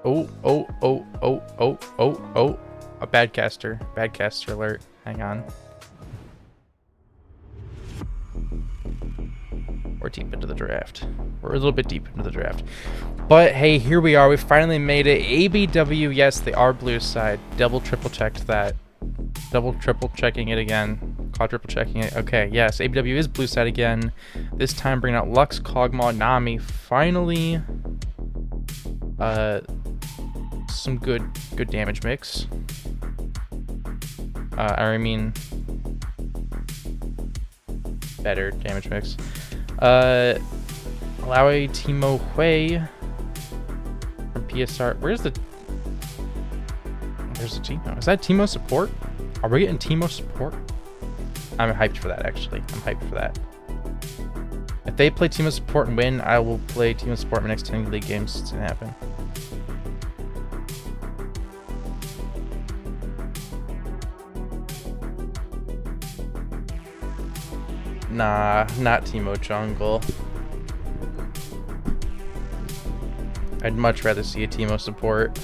Oh. A bad caster alert. Hang on. We're deep into the draft. We're a little bit deep into the draft. But hey, here we are. We finally made it. ABW, yes, they are blue side. Double, triple checked that. Double, triple checking it again. Quadruple checking it. Okay, yes, ABW is blue side again. This time bringing out Lux, Kog'Maw, Nami. Finally, some good damage mix. I mean, better damage mix. Alawi Timo Hui from PSR. Where's the Timo? Is that Timo support? Are we getting Timo support? I'm hyped for that, actually. I'm hyped for that. If they play Timo support and win, I will play Timo support in my next 10 league games. It's gonna happen. Nah, not Timo jungle. I'd much rather see a Timo support.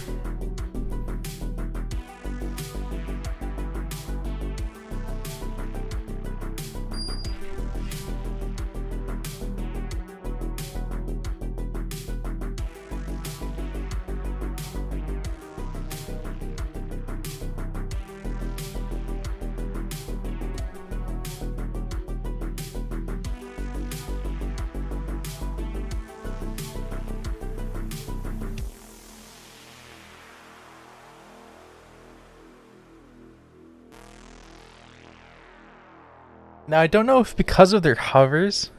Now, I don't know if because of their hovers,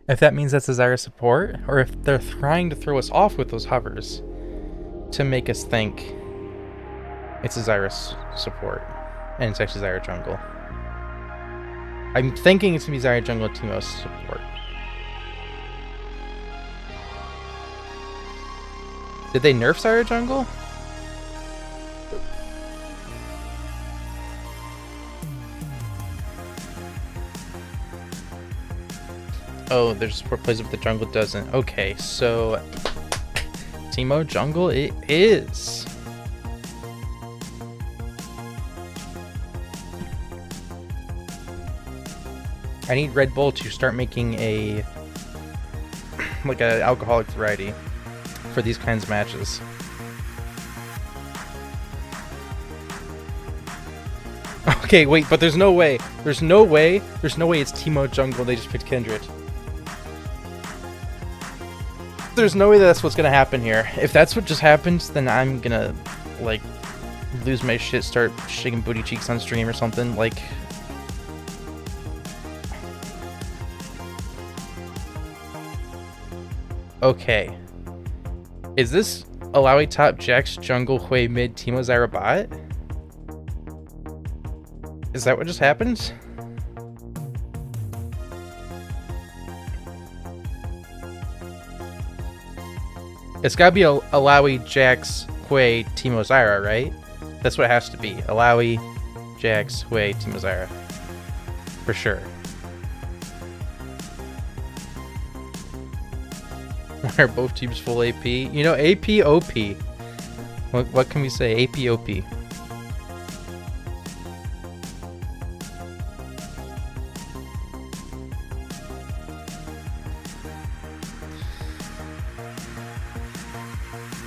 if that means that's a Zyra support, or if they're trying to throw us off with those hovers to make us think it's a Zyra support, and it's actually Zyra jungle. I'm thinking it's going to be Zyra jungle Timo support. Did they nerf Zyra jungle? Oh, there's support plays it, but the jungle doesn't. Okay, so Timo jungle it is. I need Red Bull to start making a like an alcoholic variety for these kinds of matches. Okay, wait, but there's no way it's Timo jungle. They just picked Kindred. There's no way that's what's gonna happen here. If that's what just happened, then I'm gonna like lose my shit, start shaking booty cheeks on stream or something. Like, okay, is this Alawi top Jax jungle Hui mid Timo Zyra bot? Is that what just happened? It's gotta be Alawi Jax Hwei, Teemo, Zyra, right? That's what it has to be. Alawi, Jax, Hwei, Teemo, Zyra. For sure. Why are both teams full AP? You know, AP, OP. What can we say? AP, OP.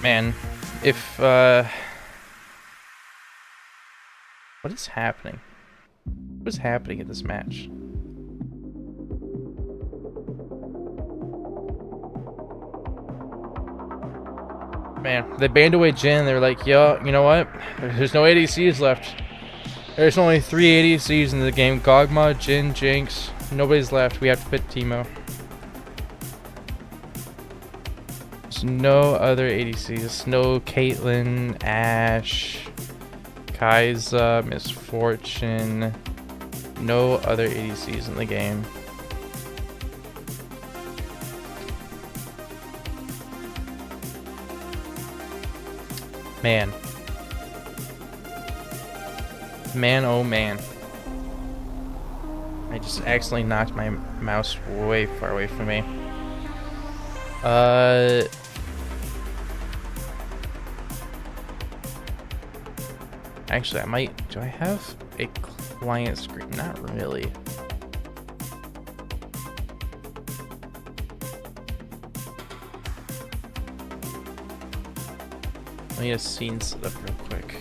Man, if, what is happening? What is happening in this match? Man, they banned away Jin. They're like, yo, you know what? There's no ADCs left. There's only 3 ADCs in the game. Gogma, Jin, Jinx. Nobody's left. We have to pit Teemo. There's no other ADCs. No Caitlyn, Ashe, Kai'Sa, Miss Fortune. No other ADCs in the game. Man. Man, oh man. I just accidentally knocked my mouse way far away from me. Actually, I might... Do I have a client screen? Not really. Let me get a scene set up real quick.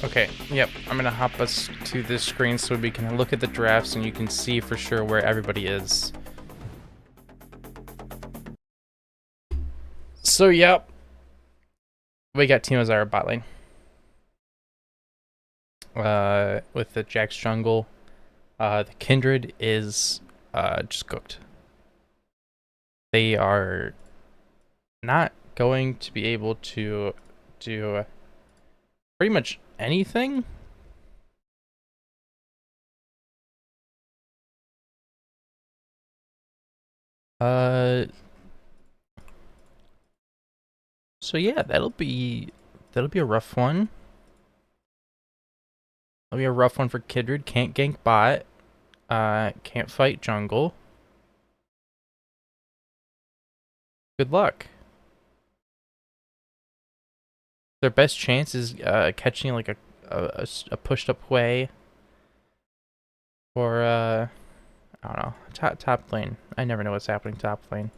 Okay, yep, I'm gonna hop us to this screen so we can look at the drafts and you can see for sure where everybody is. So, yep. We got Teemo Zyra bot lane. With the Jax jungle. The Kindred is just cooked. They are not going to be able to do pretty much anything. So yeah, that'll be a rough one. That'll be a rough one for Kindred. Can't gank bot. Can't fight jungle. Good luck. Their best chance is catching like a pushed up way. Or I don't know, top lane. I never know what's happening top lane.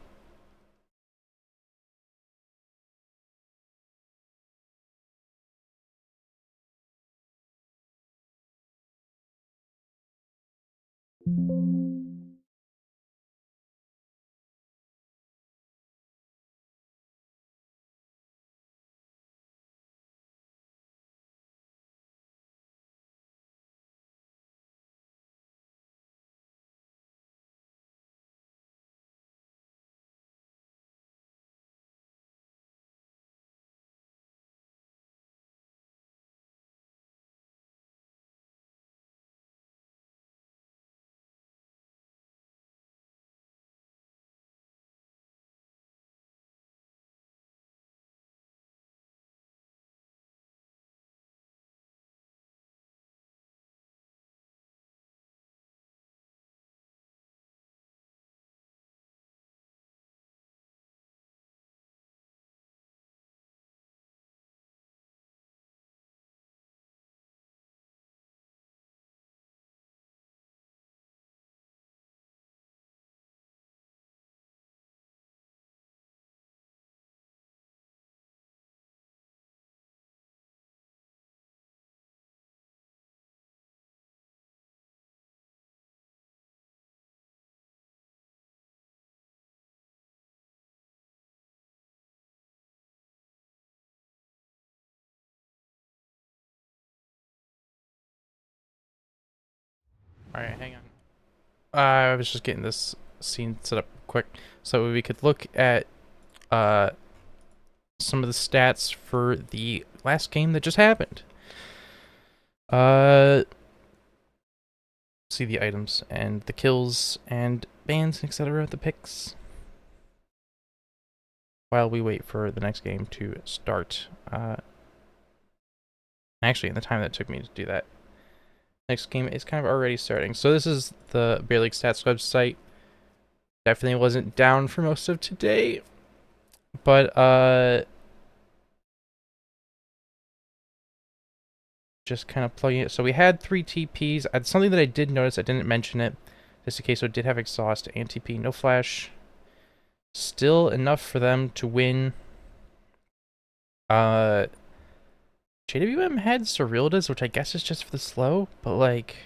Alright, hang on. I was just getting this scene set up quick so we could look at some of the stats for the last game that just happened. See the items and the kills and bans, etc., the picks. While we wait for the next game to start. Actually, in the time that took me to do that. Next game is kind of already starting. So this is the Beer League Stats website. Definitely wasn't down for most of today. But, just kind of plugging it. So we had 3 TPs. Something that I did notice, I didn't mention it. Just in case, so it did have exhaust and TP, no flash. Still enough for them to win. JWM had Cerildas, which I guess is just for the slow, but like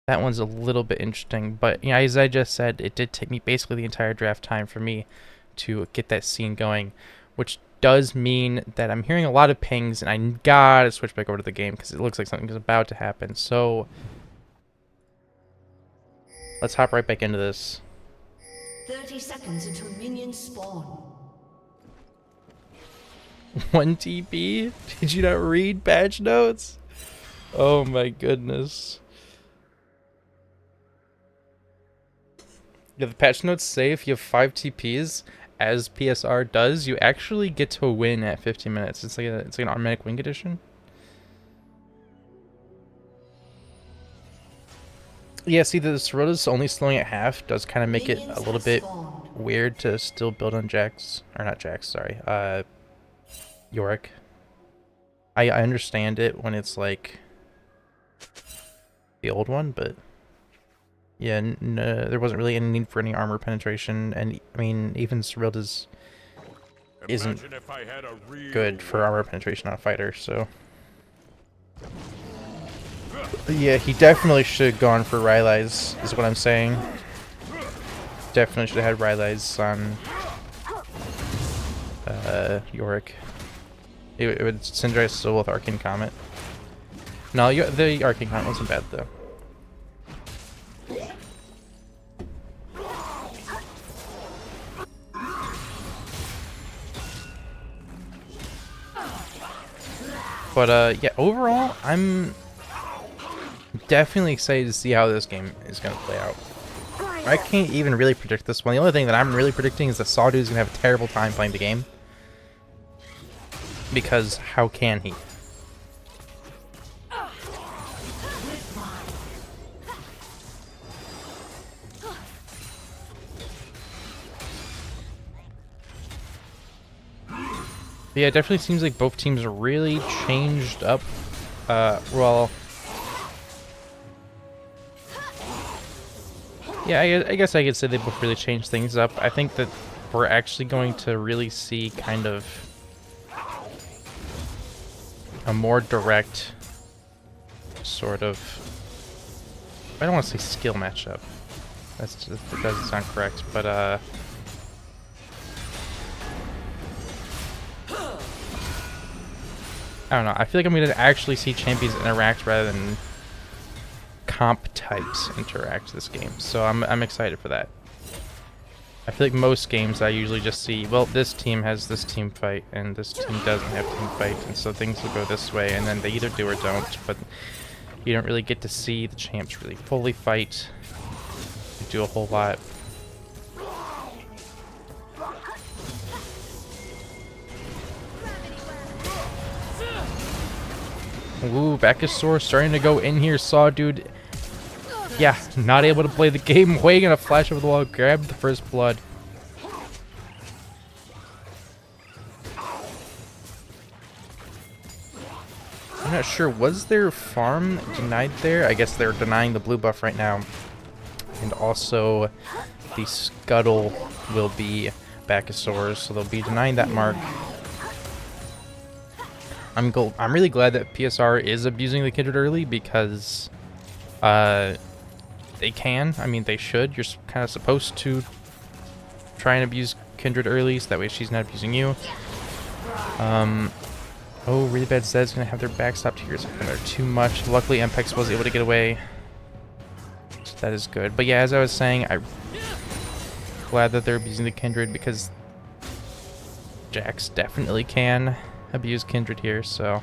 that one's a little bit interesting. But you know, as I just said, it did take me basically the entire draft time for me to get that scene going, which does mean that I'm hearing a lot of pings, and I gotta switch back over to the game because it looks like something is about to happen. So let's hop right back into this. 30 seconds until minions spawn. 1 TP? Did you not read patch notes? Oh my goodness. Yeah, the patch notes say if you have 5 TPs, as PSR does, you actually get to win at 15 minutes. It's like an automatic win condition. Yeah, see, the Cerilda's only slowing at half does kind of make it a little bit weird to still build on Jax. Or not Jax, sorry. Yorick. I understand it when it's like the old one, but yeah, no, there wasn't really any need for any armor penetration, and I mean, even Cerilda's isn't good for armor penetration on a fighter, so yeah, he definitely should have gone for Rylai's, is what I'm saying. Definitely should have had Rylai's on Yorick. It would synergize so with Arcane Comet. No, the Arcane Comet wasn't bad though. But yeah, overall, I'm definitely excited to see how this game is going to play out. I can't even really predict this one. The only thing that I'm really predicting is that Sawdude's going to have a terrible time playing the game. Because how can he? Yeah, it definitely seems like both teams are really changed up. Well, yeah, I guess I could say they both really changed things up. I think that we're actually going to really see kind of a more direct sort of, I don't want to say skill matchup. That doesn't sound correct, but I don't know. I feel like I'm going to actually see champions interact rather than comp types interact this game. So I'm excited for that. I feel like most games I usually just see, well, this team has this team fight and this team doesn't have team fight, and so things will go this way, and then they either do or don't, but you don't really get to see the champs really fully fight. They do a whole lot. Ooh, Bacchosaur starting to go in here. Sawdude, yeah, not able to play the game. Way gonna flash over the wall, grab the first blood. I'm not sure, was their farm denied there? I guess they're denying the blue buff right now. And also, the Scuttle will be Bacchosaurs, so they'll be denying that mark. I'm really glad that PSR is abusing the Kindred early, because they can. I mean, they should. You're kind of supposed to try and abuse Kindred early, so that way she's not abusing you. Oh, really bad Zed's going to have their backstopped here. They're too much. Luckily, Mpex was able to get away. That is good. But yeah, as I was saying, I'm glad that they're abusing the Kindred because Jax definitely can abuse Kindred here, so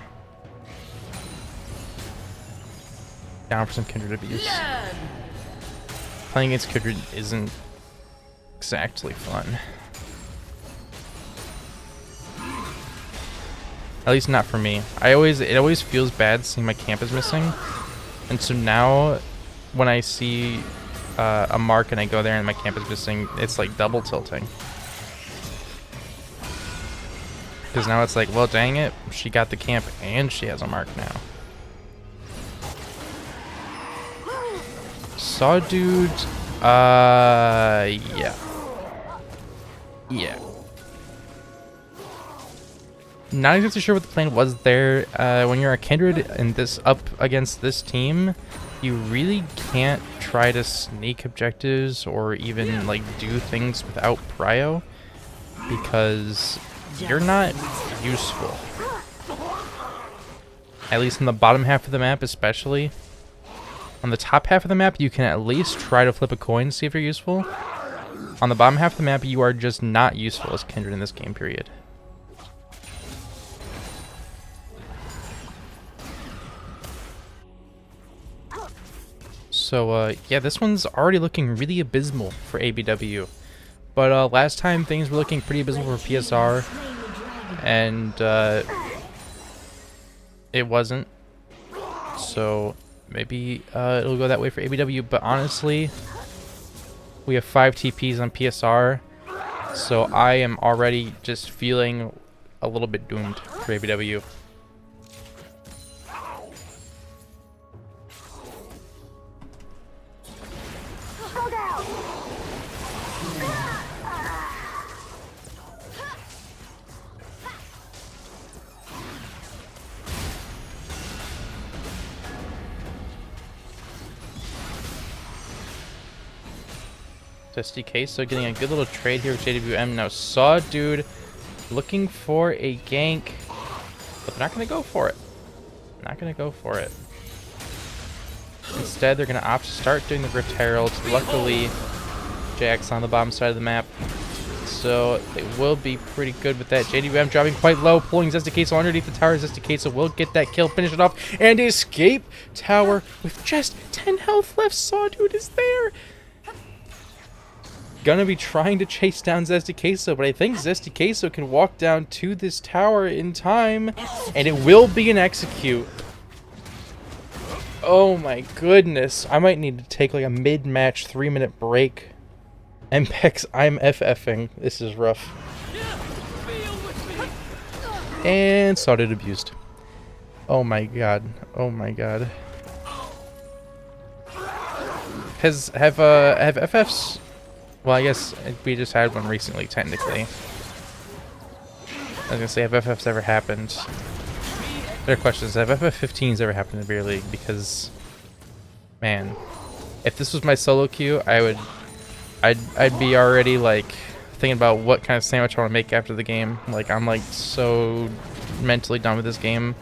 down for some Kindred abuse. Playing against Kindred isn't exactly fun. At least not for me. It always feels bad seeing my camp is missing. And so now when I see a mark and I go there and my camp is missing, it's like double tilting. Because now it's like, well, dang it, she got the camp and she has a mark now. Saw dude, yeah. Yeah. Not exactly sure what the plan was there. When you're a Kindred and this up against this team, you really can't try to sneak objectives or even like do things without prio because you're not useful. At least in the bottom half of the map especially. On the top half of the map, you can at least try to flip a coin to see if you're useful. On the bottom half of the map, you are just not useful as Kindred in this game period. So, yeah, this one's already looking really abysmal for ABW. But last time, things were looking pretty abysmal for PSR. And it wasn't. So, maybe it'll go that way for ABW. But honestly, we have 5 TPs on PSR. So, I am already just feeling a little bit doomed for ABW. SDK, so getting a good little trade here with JWM. Now Saw Dude looking for a gank, but they're not going to go for it. Not going to go for it. Instead, they're going to opt to start doing the Rift Herald. Luckily, Jax on the bottom side of the map, so they will be pretty good with that. JWM dropping quite low, pulling Zesticaso underneath the tower. Zesticaso will get that kill, finish it off, and escape tower with just 10 health left. Saw Dude is there. Gonna be trying to chase down Zesticaso, but I think Zesticaso can walk down to this tower in time, and it will be an execute. Oh my goodness. I might need to take like a mid-match 3-minute break. MPEX, I'm FFing. This is rough. And started abused. Oh my god. Oh my god. Have FFs... Well, I guess we just had one recently, technically. I was gonna say, have FFs ever happened? Better question is, have FF15s ever happened in Beer League? Because, man, if this was my solo queue, I'd be already like thinking about what kind of sandwich I want to make after the game. Like, I'm like so mentally done with this game.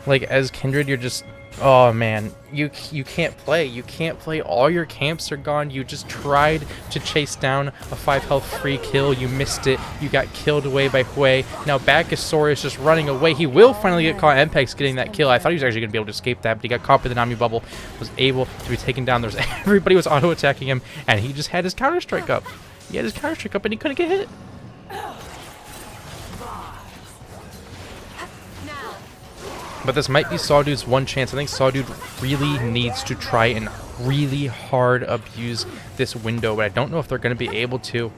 Like, as Kindred, you're just, oh man, you can't play. You can't play. All your camps are gone. You just tried to chase down a 5 health free kill. You missed it. You got killed away by Hui. Now Bacchosaur is just running away. He will finally get caught. MPEX getting that kill. I thought he was actually going to be able to escape that, but he got caught by the Nami bubble. Was able to be taken down. There's everybody was auto attacking him, and he just had his counter strike up. He had his counter strike up, and he couldn't get hit. But this might be Sawdude's one chance. I think Sawdude really needs to try and really hard abuse this window, but I don't know if they're going to be able to.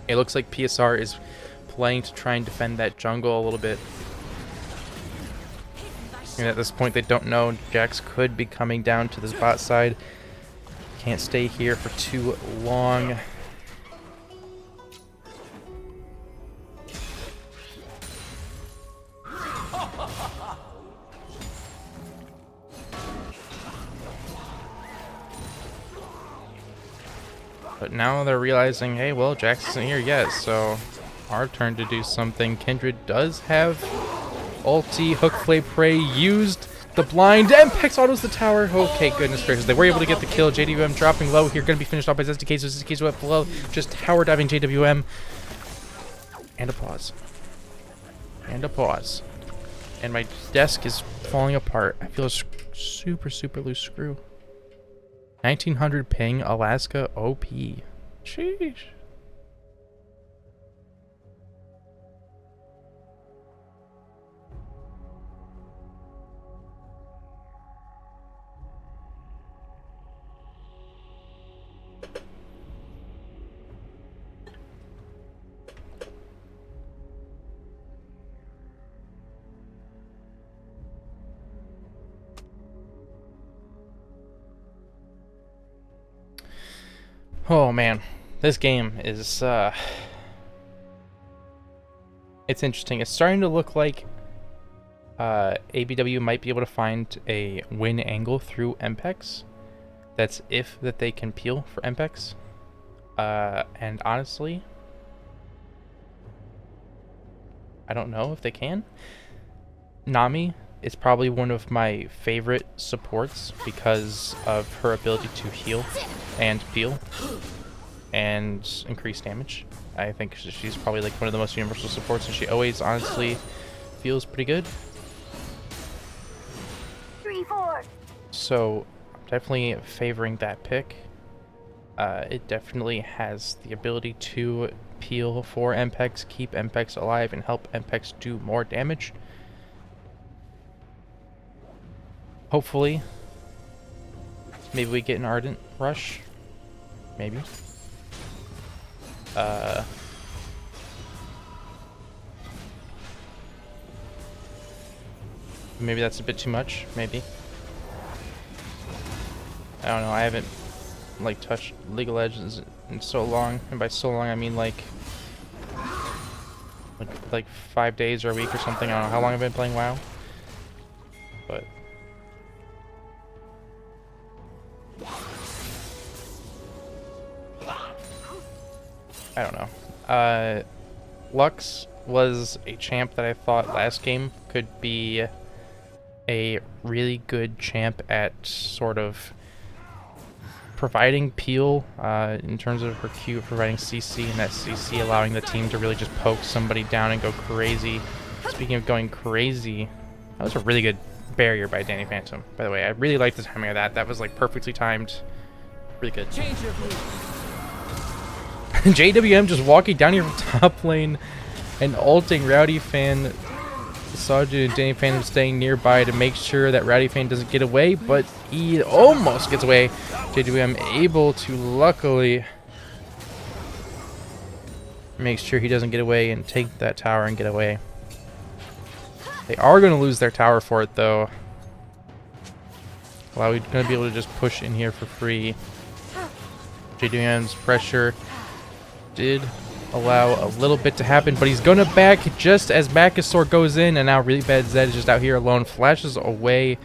It looks like PSR is playing to try and defend that jungle a little bit. And at this point, they don't know. Jax could be coming down to this bot side. Can't stay here for too long. But now they're realizing, hey, well, Jax isn't here yet, so our turn to do something. Kindred does have ulti, hook, flay, prey used. The blind. Mpex autos the tower. Okay, goodness gracious. They were able to get the kill. JWM dropping low here. Going to be finished off by ZSDK. So ZSDK's up below. Just tower diving JWM. And a pause. And a pause. And my desk is falling apart. I feel a super, super loose screw. 1900 ping, Alaska OP. Sheesh. Oh man, this game is it's interesting. It's starting to look like ABW might be able to find a win angle through Mpex. That's if that they can peel for Mpex. And honestly, I don't know if they can. Nami is probably one of my favorite supports because of her ability to heal and peel and increase damage. I think she's probably like one of the most universal supports, and she always honestly feels pretty good. 3-4. So I'm definitely favoring that pick. It definitely has the ability to peel for Mpex, keep Mpex alive, and help Mpex do more damage. Hopefully, maybe we get an Ardent Rush. Maybe. Maybe that's a bit too much. Maybe. I don't know. I haven't like touched League of Legends in so long, and by so long I mean like 5 days or a week or something. I don't know how long I've been playing WoW, but. I don't know. Lux was a champ that I thought last game could be a really good champ at sort of providing peel in terms of her Q, providing CC, and that CC allowing the team to really just poke somebody down and go crazy. Speaking of going crazy, that was a really good barrier by Danny Phantom, by the way. I really liked the timing of that. That was like perfectly timed. Really good. Change your view. JWM just walking down here from top lane and ulting Rowdy Fan. Sawdude and Danny Phantom staying nearby to make sure that Rowdy Fan doesn't get away, but he almost gets away. JWM able to luckily make sure he doesn't get away and take that tower and get away. They are going to lose their tower for it though. Well, we're going to be able to just push in here for free. JWM's pressure did allow a little bit to happen, but he's gonna back just as Makasor goes in, and now really bad Zed is just out here alone, flashes away.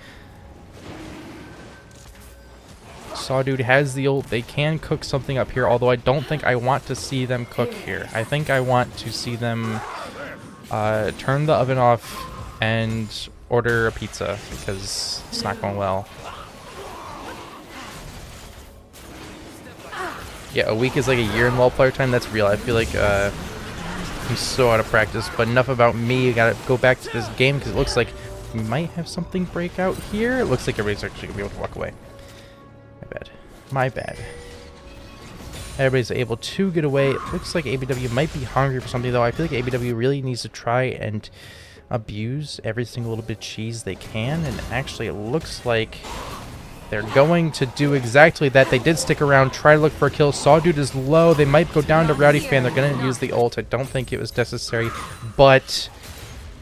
Sawdude has the ult. They can cook something up here, although I don't think I want to see them cook here. I think I want to see them turn the oven off and order a pizza, because it's not going well. Yeah, a week is like a year in LoL player time. That's real. I feel like I'm so out of practice. But enough about me. I gotta go back to this game because it looks like we might have something break out here. It looks like everybody's actually gonna be able to walk away. My bad. My bad. Everybody's able to get away. It looks like ABW might be hungry for something though. I feel like ABW really needs to try and abuse every single little bit of cheese they can. And actually, it looks like they're going to do exactly that. They did stick around, try to look for a kill. Sawdude is low. They might go down to Rowdy Fan. They're going to use the ult. I don't think it was necessary, but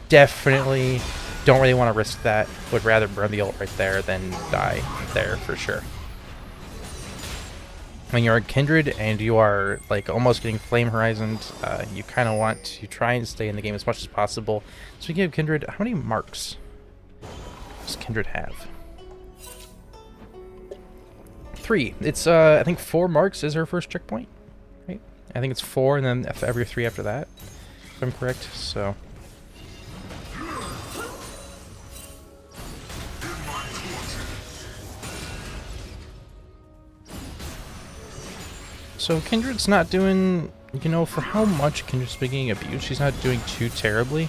definitely don't really want to risk that. Would rather burn the ult right there than die there for sure. When you're a Kindred and you are like almost getting Flame Horizoned, you kind of want to try and stay in the game as much as possible. So we give Kindred, how many marks does Kindred have? 3. It's I think 4 marks is her first checkpoint, right? I think it's 4 and then every 3 after that, if I'm correct. So So Kindred's not doing, you know, for how much Kindred's been getting abused, she's not doing too terribly.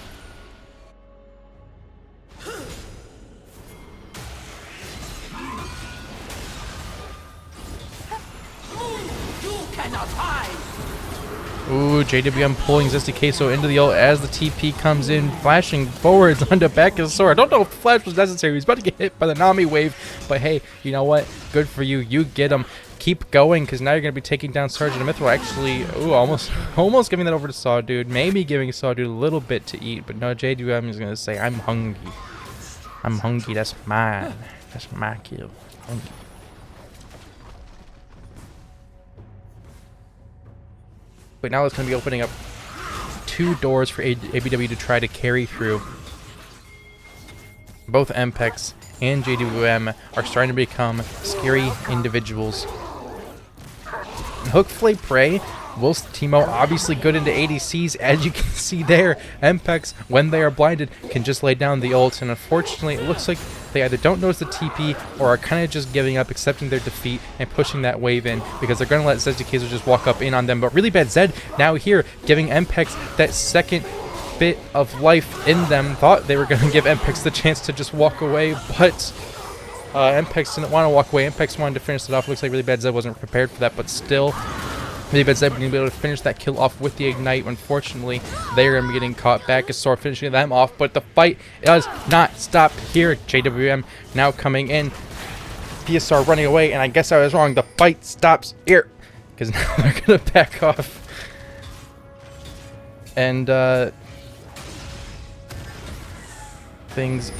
Ooh, JWM pulling Zesty Queso into the ult as the TP comes in, flashing forwards onto back of Sora. I don't know if the flash was necessary. He's about to get hit by the Nami wave, but hey, you know what? Good for you. You get him. Keep going, because now you're going to be taking down Sergeant Mithril. Actually, ooh, almost giving that over to Saw Dude. Maybe giving Saw Dude a little bit to eat, but no, JWM is going to say, I'm hungry. I'm hungry. That's mine. That's my kill. Hungry. But now it's going to be opening up 2 doors for ABW to try to carry through. Both MPEX and JWM are starting to become scary individuals. Hook, Flay, Prey, whilst Teemo obviously good into ADCs, as you can see there, MPEX, when they are blinded, can just lay down the ult, and unfortunately it looks like they either don't notice the TP or are kind of just giving up, accepting their defeat, and pushing that wave in, because they're going to let Zesty Queso just walk up in on them. But really bad Zed now here, giving MPEX that second bit of life in them. Thought they were going to give MPEX the chance to just walk away, but MPEX didn't want to walk away. MPEX wanted to finish it off. Looks like really bad Zed wasn't prepared for that, but still, really bad Zed going to be able to finish that kill off with the Ignite. Unfortunately, they're going to be getting caught back as Sora finishing them off, but the fight does not stop here. JWM now coming in. PSR running away, and I guess I was wrong. The fight stops here, because now they're going to back off. And things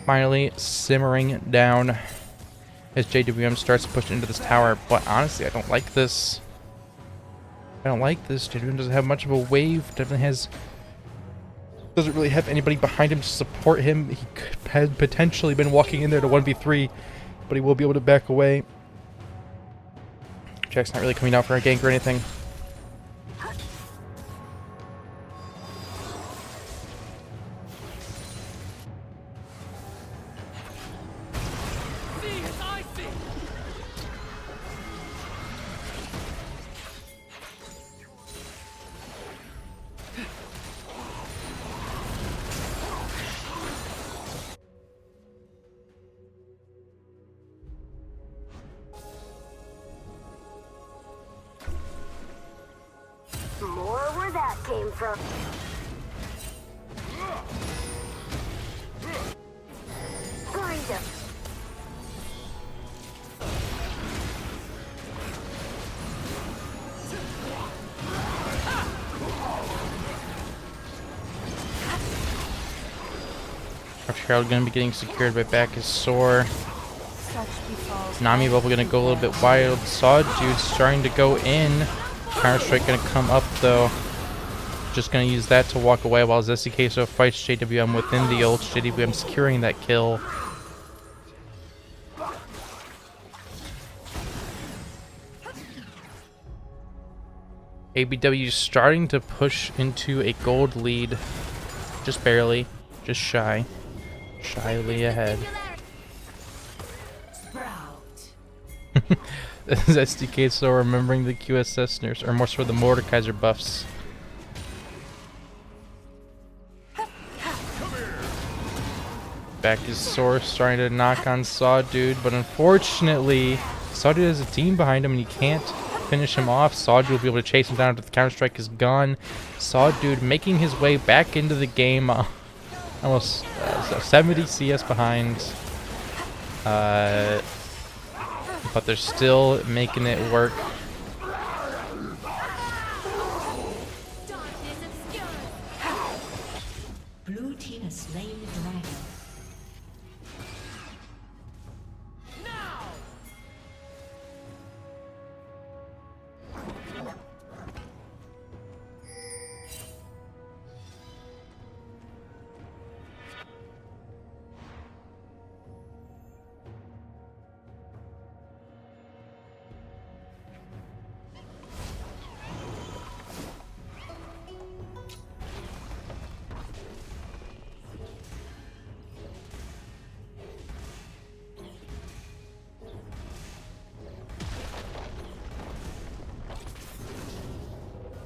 finally simmering down as JWM starts to push into this tower. But honestly, I don't like this. I don't like this. JWM doesn't have much of a wave. Definitely doesn't really have anybody behind him to support him. He could have potentially been walking in there to 1v3, but he will be able to back away. Jack's not really coming out for a gank or anything. More where that came from. Find him. Shroud gonna be getting secured by back is sore. Nami Bubble gonna go a little bit wild. Saw Dude starting to go in. Counter Strike gonna come up though. Just gonna use that to walk away while Zesty Queso fights JWM within the ult. JWM securing that kill. ABW starting to push into a gold lead. Just barely. Just shy. Shyly ahead. Zesty Queso remembering the QSS nurse, or more so the Mordekaiser buffs. Back is Source starting to knock on Saw Dude, but unfortunately, Saw Dude has a team behind him and he can't finish him off. Saw Dude will be able to chase him down after the counter strike is gone. Saw Dude making his way back into the game, almost 70 CS behind. But they're still making it work. Blue team has slain the dragon.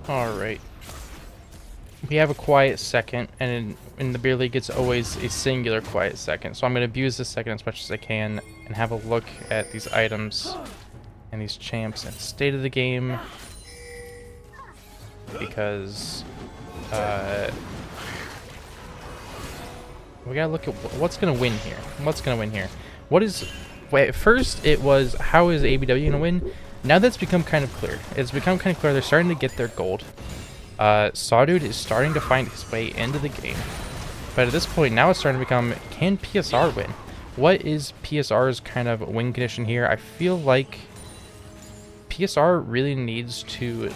Alright. We have a quiet second, and in the beer league it's always a singular quiet second. So I'm going to abuse this second as much as I can and have a look at these items and these champs and state of the game. Because we gotta look at what's gonna win here. What's gonna win here? What is... Wait, first it was, how is ABW gonna win? Now that's become kind of clear. It's become kind of clear they're starting to get their gold. Sawdude is starting to find his way into the game. But at this point, now it's starting to become, can PSR win? What is PSR's kind of win condition here? I feel like PSR really needs to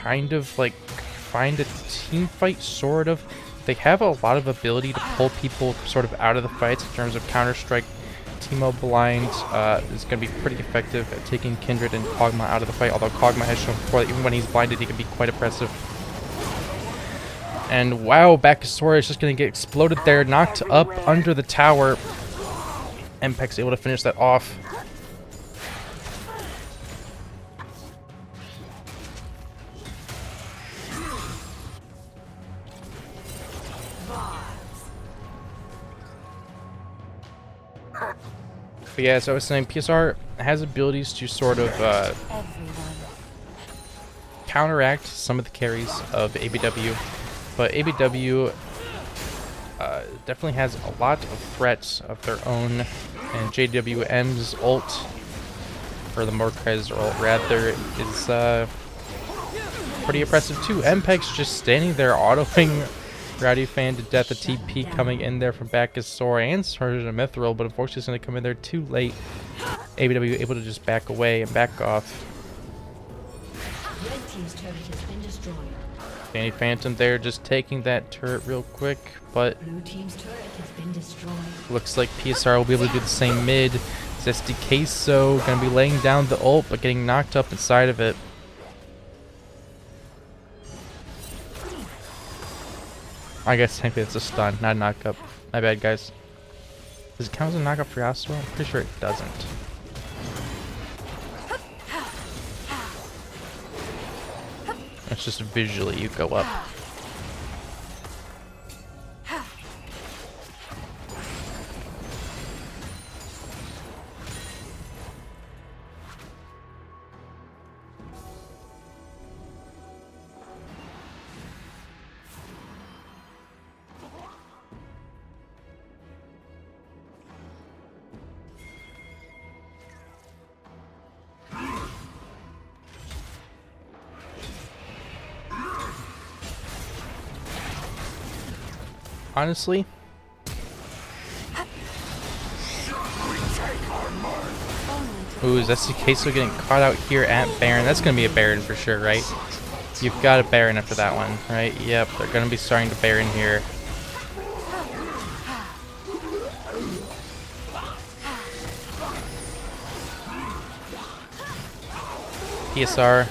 kind of like find a team fight, sort of. They have a lot of ability to pull people sort of out of the fights in terms of Counter-Strike. Teemo blind is going to be pretty effective at taking Kindred and Kog'Maw out of the fight, although Kog'Maw has shown before that even when he's blinded he can be quite oppressive. And wow, Bakasora is just going to get exploded there, knocked up under the tower. Mpeg's able to finish that off. But yeah, so I was saying PSR has abilities to sort of counteract some of the carries of ABW, but ABW definitely has a lot of threats of their own, and JWM's ult, or the Mordekaiser ult rather, is pretty oppressive too. Mpeg's just standing there autoing Rowdy Fan to death. A TP coming in there from Bakasora and Sergeant Mithril, but unfortunately it's going to come in there too late. ABW able to just back away and back off. Red team's turret has been destroyed. Danny Phantom there just taking that turret real quick, but Blue team's turret has been destroyed. looks like PSR will be able to do the same mid. Zesty Queso going to be laying down the ult, but getting knocked up inside of it. I guess technically it's a stun, not a knock-up. My bad, guys. Does it count as a knock-up for Yasuo? I'm pretty sure it doesn't. It's just visually you go up. Honestly, ooh, that's the case of getting caught out here at Baron. That's going to be a Baron for sure, right? You've got a Baron after that one, right? Yep, they're going to be starting to Baron here. PSR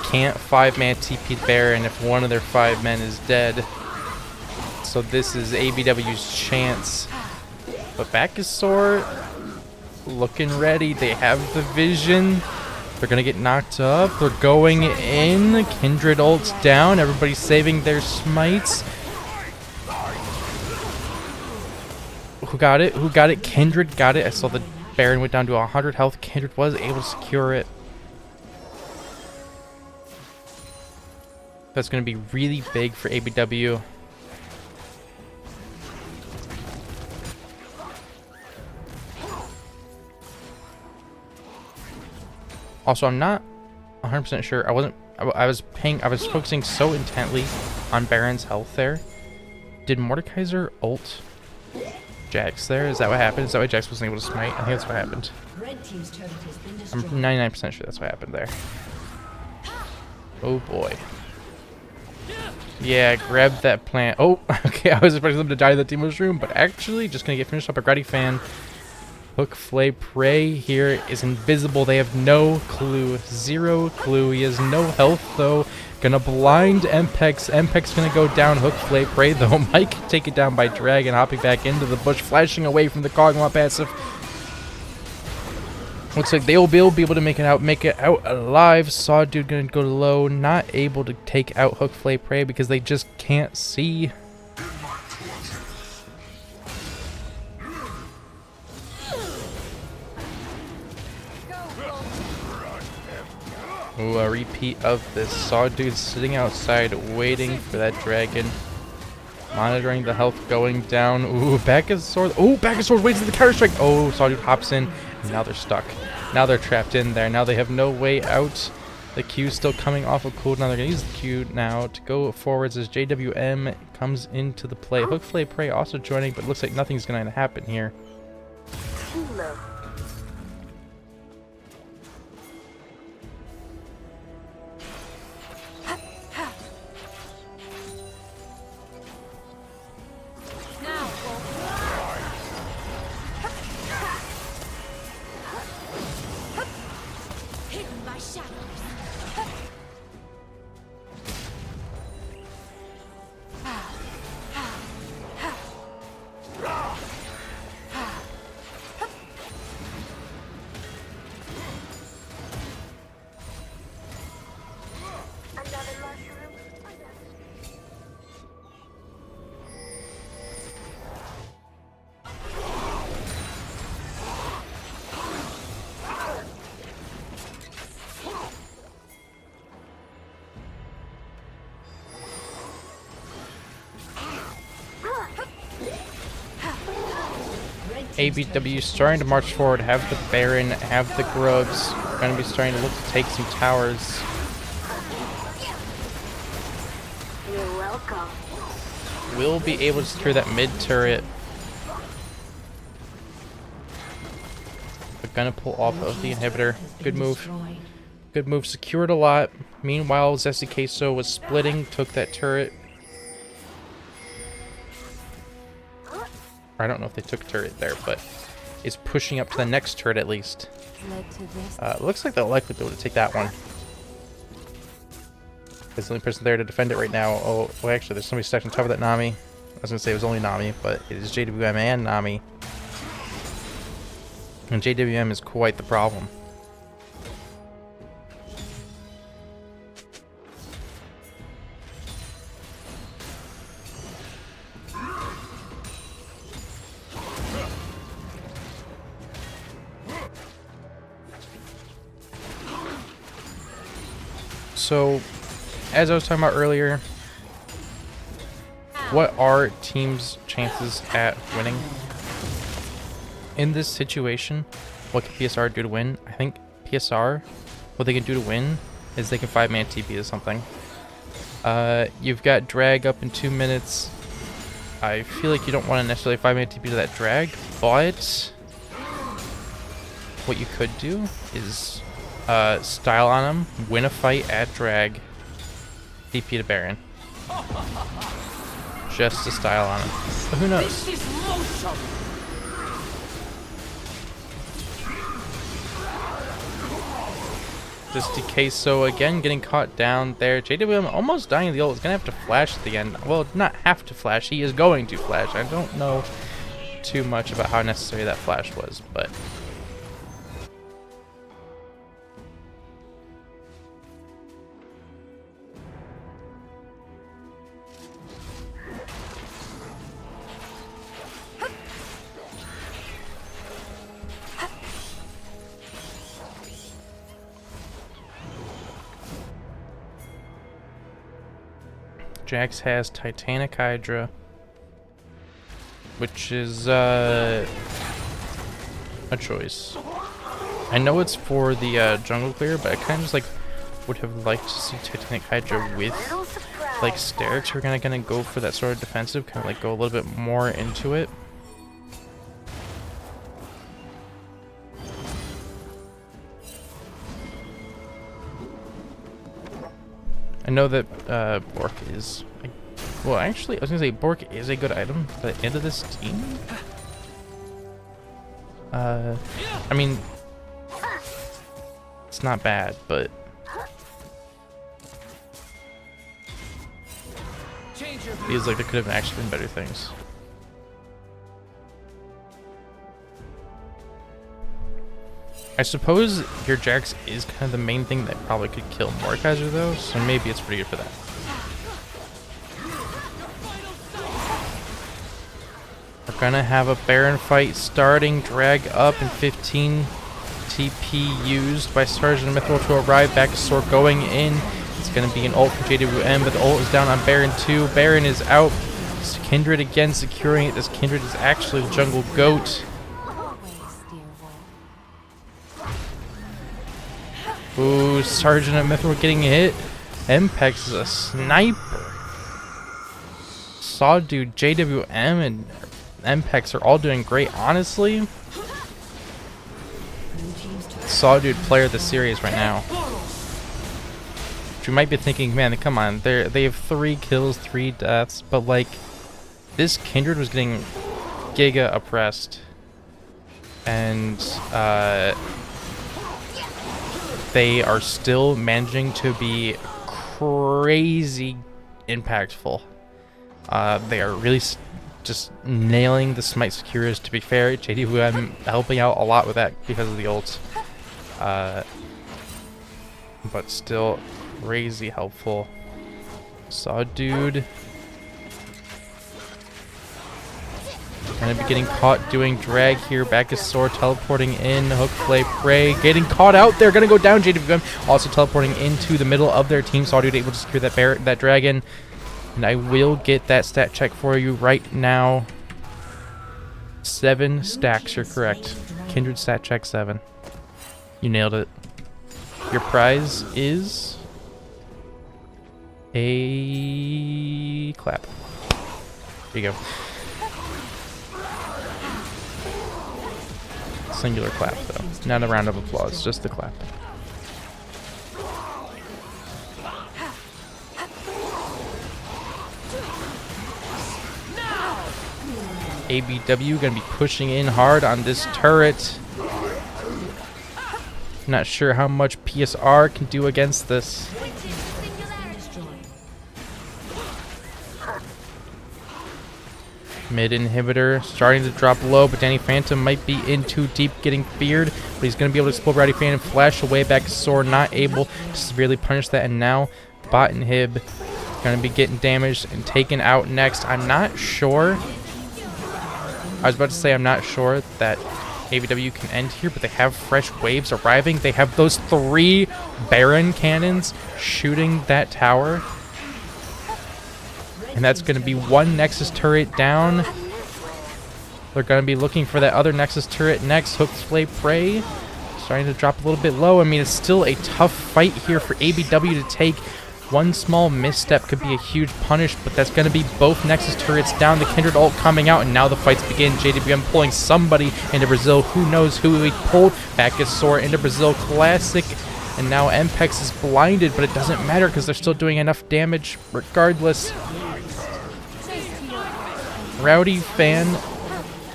can't 5-man TP Baron if one of their 5 men is dead. So this is ABW's chance. But Bakasora looking ready. They have the vision. They're going to get knocked up. They're going in. Kindred ults down. Everybody's saving their smites. Who got it? Who got it? Kindred got it. I saw the Baron went down to 100 health. Kindred was able to secure it. That's going to be really big for ABW. Also, I'm not 100% sure. I was focusing so intently on Baron's health there. Did Mordekaiser ult Jax there? Is that what happened? Is that why Jax wasn't able to smite? I think that's what happened. Red team's turret has been I'm destroyed. 99% sure that's what happened there. Oh boy. Yeah, grab that plant. Oh, okay, I was expecting them to die to the team mushroom, but actually just gonna get finished up by Grady Fan. Hook, Flay, Prey here is invisible. They have no clue. Zero clue. He has no health, though. Gonna blind Mpex. Mpex gonna go down. Hook, Flay, Prey, though. Mike take it down by Dragon. Hopping back into the bush. Flashing away from the Kog'Maw passive. Looks like they will be able to make it out alive. Saw dude gonna go low, not able to take out Hook Flay Prey because they just can't see. Ooh, a repeat of this. Saw dude sitting outside waiting for that dragon. Monitoring the health going down. Ooh, back of sword. Oh, back of sword waits for the counter strike. Oh, Saw dude hops in. And now they're stuck. Now they're trapped in there. Now they have no way out. The Q's still coming off of cooldown. They're going to use the Q now to go forwards as JWM comes into the play. Hook Flay Prey also joining, but it looks like nothing's going to happen here. ABW starting to march forward, have the Baron, have the Grubs. Going to be starting to look to take some towers. You're welcome. Will be able to secure that mid turret. But gonna pull off of the inhibitor. Good move. Good move. Secured a lot. Meanwhile, Zesty Queso was splitting, took that turret. I don't know if they took a turret there, but is pushing up to the next turret at least. Looks like they'll likely be able to take that one. There's the only person there to defend it right now. Oh, well, actually, there's somebody stacked on top of that Nami. I was going to say it was only Nami, but it is JWM and Nami. And JWM is quite the problem. So, as I was talking about earlier, what are teams' chances at winning? In this situation, what can PSR do to win? I think PSR, what they can do to win is they can 5-man TP to something. You've got drag up in 2 minutes. I feel like you don't want to necessarily 5-man TP to that drag, but what you could do is style on him, win a fight at drag, TP to Baron. Just to style on him. But who knows? This is motion. Just Queso again getting caught down there. JWM almost dying. The ult is gonna have to flash at the end. Well, not have to flash. He is going to flash. I don't know too much about how necessary that flash was, but Jax has Titanic Hydra, which is a choice. I know it's for the jungle clear, but I kind of just like would have liked to see Titanic Hydra with like Sterix. We're gonna go for that sort of defensive, kind of like go a little bit more into it. I know that Bork is, well, actually, I was gonna say Bork is a good item at the end of this team. I mean, it's not bad, but feels like there could have actually been better things. I suppose your Jax is kind of the main thing that probably could kill Mordekaiser though, so maybe it's pretty good for that. We're gonna have a Baron fight starting, drag up, and 15 TP used by Sergeant Mithril to arrive. Back to Sword going in. It's gonna be an ult from JWM, but the ult is down on Baron too. Baron is out. It's Kindred again securing it. This Kindred is actually the jungle goat. Ooh, Sergeant and Mithril getting hit. Mpex is a sniper. Sawdude, JWM, and Mpex are all doing great, honestly. Sawdude player of the series right now. You might be thinking, man, come on, they have 3 kills, 3 deaths, but like, this Kindred was getting giga oppressed, and they are still managing to be crazy impactful. They are really just nailing the smite securers. To be fair, JDWM helping out a lot with that because of the ults. But still crazy helpful. Sawdude gonna be getting caught doing drag here. Back is Sword teleporting in. Hook, play, prey. Getting caught out there. Gonna go down. JWM also teleporting into the middle of their team. Sawdude able to secure that dragon. And I will get that stat check for you right now. 7 stacks, you're correct. Kindred stat check 7. You nailed it. Your prize is a clap. There you go. Singular clap, though. Not a round of applause, just the clap. ABW gonna be pushing in hard on this turret. Not sure how much PSR can do against this. Mid inhibitor starting to drop low, but Danny Phantom might be in too deep, getting feared. But he's going to be able to explode Rowdy Phantom, flash away back to Sword, not able to severely punish that. And now bot inhib going to be getting damaged and taken out next. I'm not sure. I was about to say I'm not sure that ABW can end here, but they have fresh waves arriving. They have those 3 Baron cannons shooting that tower. And that's going to be 1 Nexus turret down. They're going to be looking for that other Nexus turret next. Hook, play, prey. Starting to drop a little bit low. I mean, it's still a tough fight here for ABW to take. 1 small misstep could be a huge punish, but that's going to be both Nexus turrets down. The Kindred ult coming out, and now the fights begin. JWM pulling somebody into Brazil. Who knows who he pulled? Back is Sora into Brazil. Classic. And now Mpex is blinded, but it doesn't matter because they're still doing enough damage regardless. Rowdy fan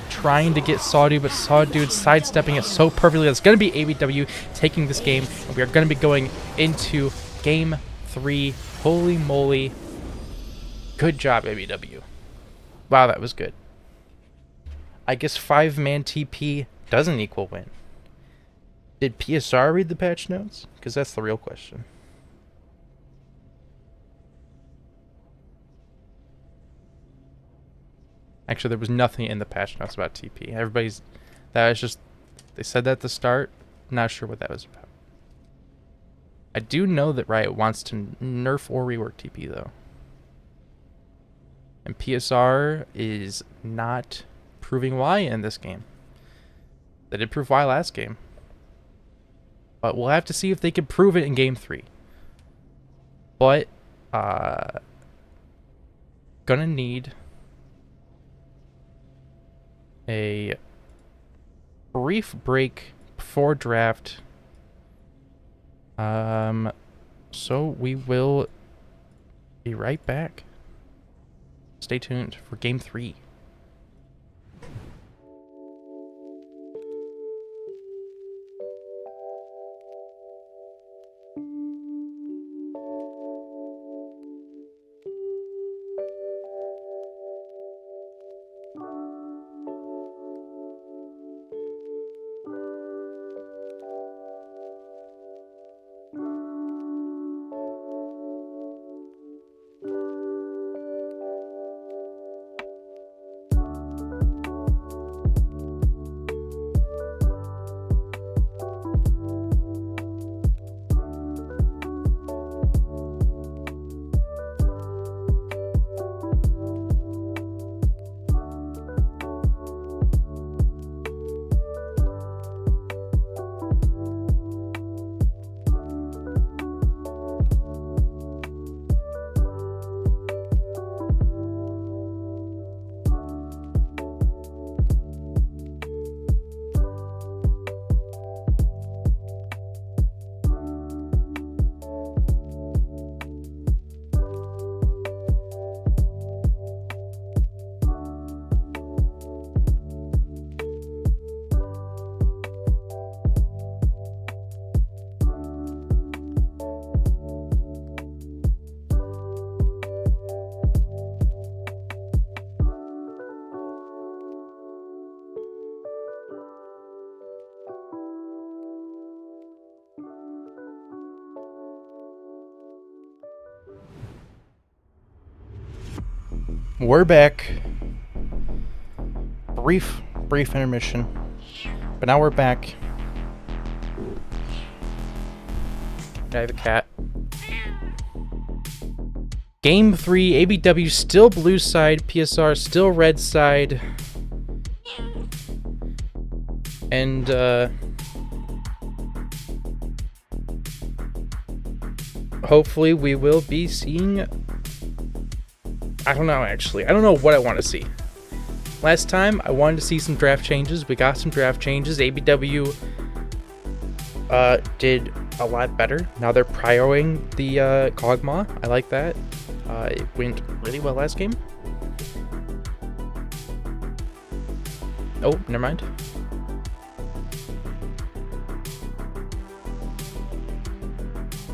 trying to get Sawdude, but Sawdude sidestepping it so perfectly. It's going to be ABW taking this game, and we are going to be going into game 3. Holy moly. Good job, ABW. Wow, that was good. I guess 5-man TP doesn't equal win. Did PSR read the patch notes? Because that's the real question. Actually, there was nothing in the patch notes about TP. That was just, they said that at the start. Not sure what that was about. I do know that Riot wants to nerf or rework TP, though. And PSR is not proving why in this game. They did prove why last game. But we'll have to see if they can prove it in game 3. But, gonna need a brief break before draft. So we will be right back. Stay tuned for game 3. We're back. Brief intermission. But now we're back. I have a cat. Game 3, ABW still blue side, PSR still red side. And, hopefully we will be seeing... I don't know, actually. I don't know what I want to see. Last time, I wanted to see some draft changes. We got some draft changes. ABW did a lot better. Now they're prioring the Kog'Maw. I like that. It went really well last game. Oh, never mind.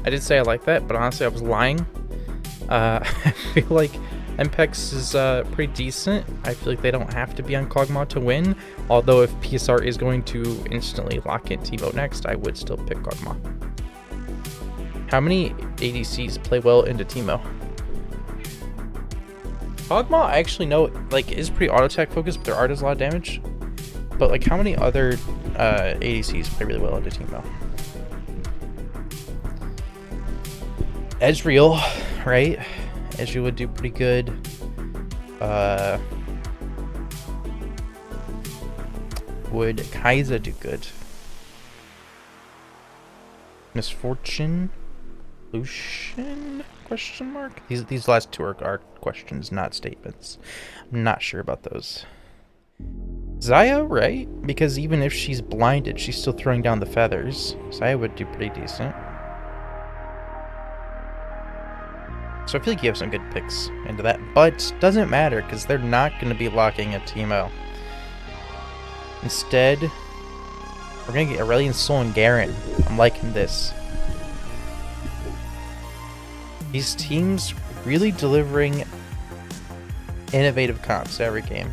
I did say I like that, but honestly I was lying. I feel like MPEX is pretty decent. I feel like they don't have to be on Kog'Maw to win. Although if PSR is going to instantly lock in Teemo next, I would still pick Kog'Maw. How many ADCs play well into Teemo? Kog'Maw, I actually know, like, is pretty auto attack focused, but their art does a lot of damage. But like, how many other ADCs play really well into Teemo? Ezreal, right? Ezreal would do pretty good. Would Kai'Sa do good? Misfortune? Lucian? Question mark? These last two are questions, not statements. I'm not sure about those. Xayah, right? Because even if she's blinded, she's still throwing down the feathers. Xayah would do pretty decent. So I feel like you have some good picks into that. But doesn't matter, because they're not going to be locking a Teemo. Instead, we're going to get Aurelion Sol and Garen. I'm liking this. These teams really delivering innovative comps every game.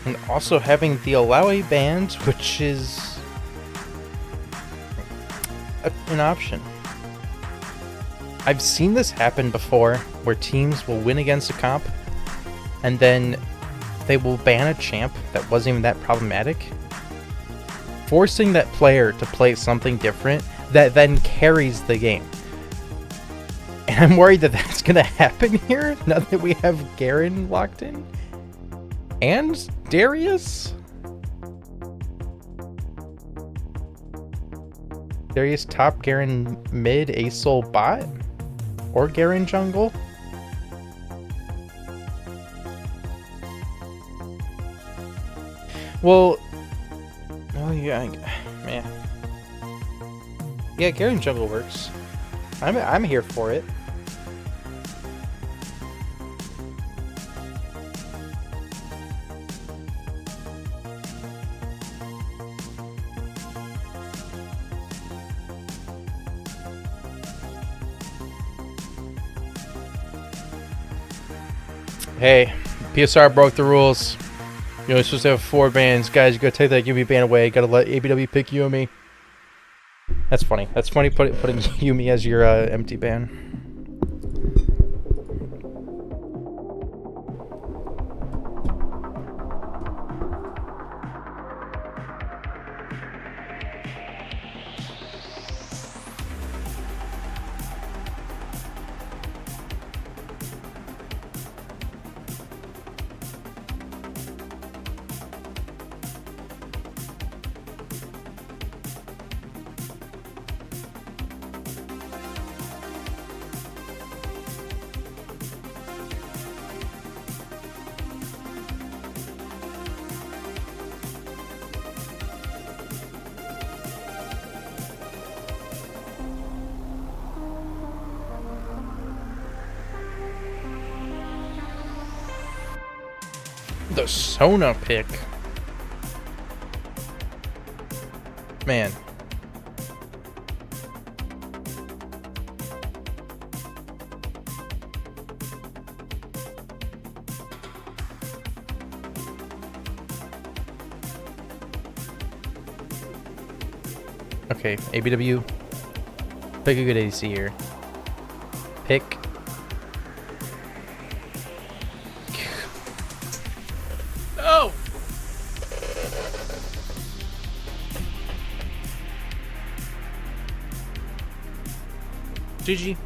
And also having the Alawi band, which is an option. I've seen this happen before, where teams will win against a comp, and then they will ban a champ that wasn't even that problematic, forcing that player to play something different that then carries the game. And I'm worried that that's going to happen here, now that we have Garen locked in. And Darius? Darius top, Garen mid, Asol bot? Or Garen jungle? Well, oh yeah, man. Yeah, Garen jungle works. I'm here for it. Hey, PSR broke the rules. You're only supposed to have 4 bans. Guys, you gotta take that Yumi ban away. Gotta let ABW pick Yumi. That's funny. That's funny putting Yumi as your empty ban. The Sona pick. Man. Okay, ABW. Pick a good AC here. Pick. No! GG.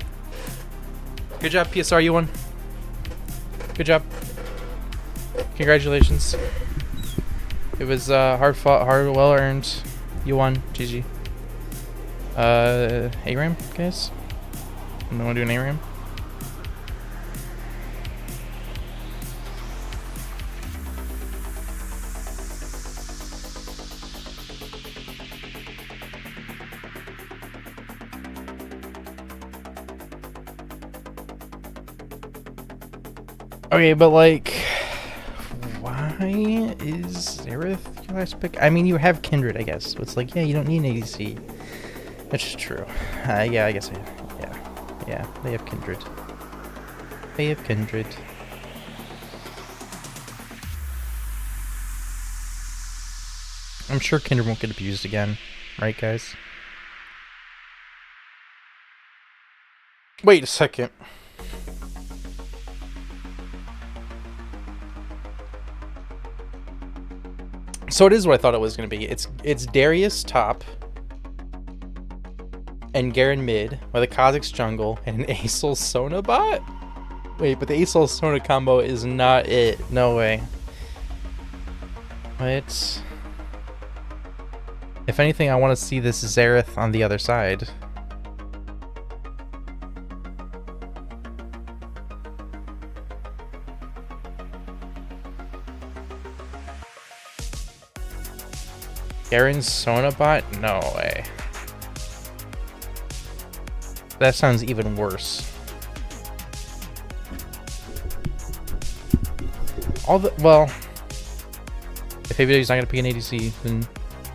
Good job, PSR, you won. Good job. Congratulations. It was hard fought, well earned. You won. GG. ARAM, guys? No one do an ARAM? Okay, but like, why is Xerath your last pick? I mean, you have Kindred, I guess. So it's like, yeah, you don't need an ADC. That's just true. Yeah, I guess. Yeah, they have Kindred. They have Kindred. I'm sure Kindred won't get abused again, right, guys? Wait a second. So it is what I thought it was going to be. It's Darius top and Garen mid with a Kha'Zix jungle and an Aesol Sona bot? Wait, but the Aesol Sona combo is not it. No way. What? If anything, I want to see this Xerath on the other side. Garen's Sona bot? No way. That sounds even worse. Well, if ABW's not gonna pick an ADC,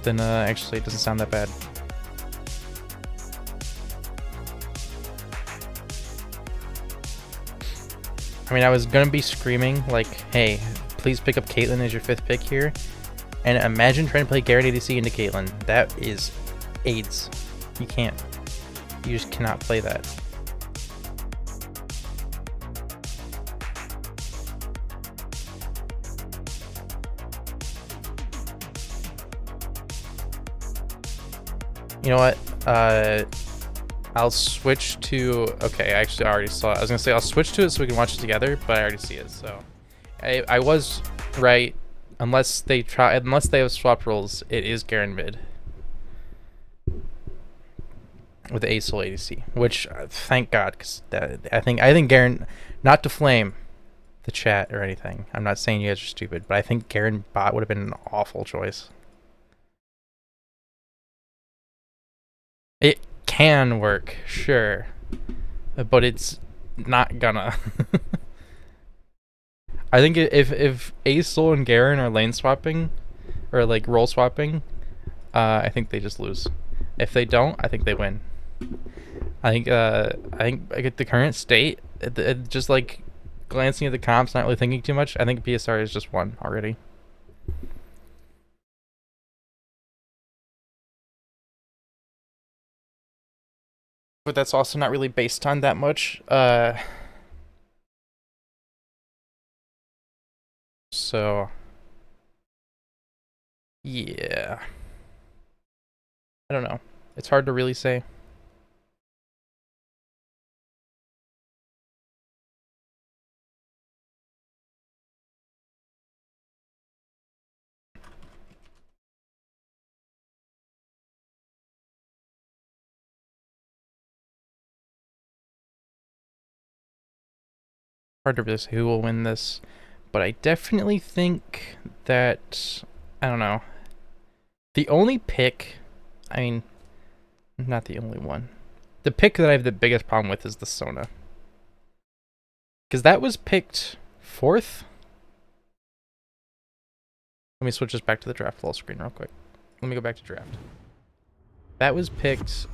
then actually it doesn't sound that bad. I mean, I was gonna be screaming like, "Hey, please pick up Caitlyn as your 5th pick here," and imagine trying to play Garen ADC into Caitlyn. That is AIDS. You can't. You just cannot play that. You know what? I'll switch to... Okay, actually I already saw it. I was going to say I'll switch to it so we can watch it together, but I already see it, so... I was right. Unless they have swapped roles, it is Garen mid. With the Aesol ADC, which thank God, because I think Garen, not to flame the chat or anything, I'm not saying you guys are stupid, but I think Garen bot would have been an awful choice. It can work, sure, but it's not gonna. I think if Aesol and Garen are lane swapping, or like role swapping, I think they just lose. If they don't, I think they win. I think at the current state, just like glancing at the comps, not really thinking too much, I think PSR is just won already. But that's also not really based on that much. So yeah, I don't know. It's hard to really say. Hard to really say who will win this, but I definitely think that, I don't know, the only pick, I mean, not the only one, the pick that I have the biggest problem with is the Sona, because that was picked 4th. Let me switch this back to the draft full screen real quick. Let me go back to draft. That was picked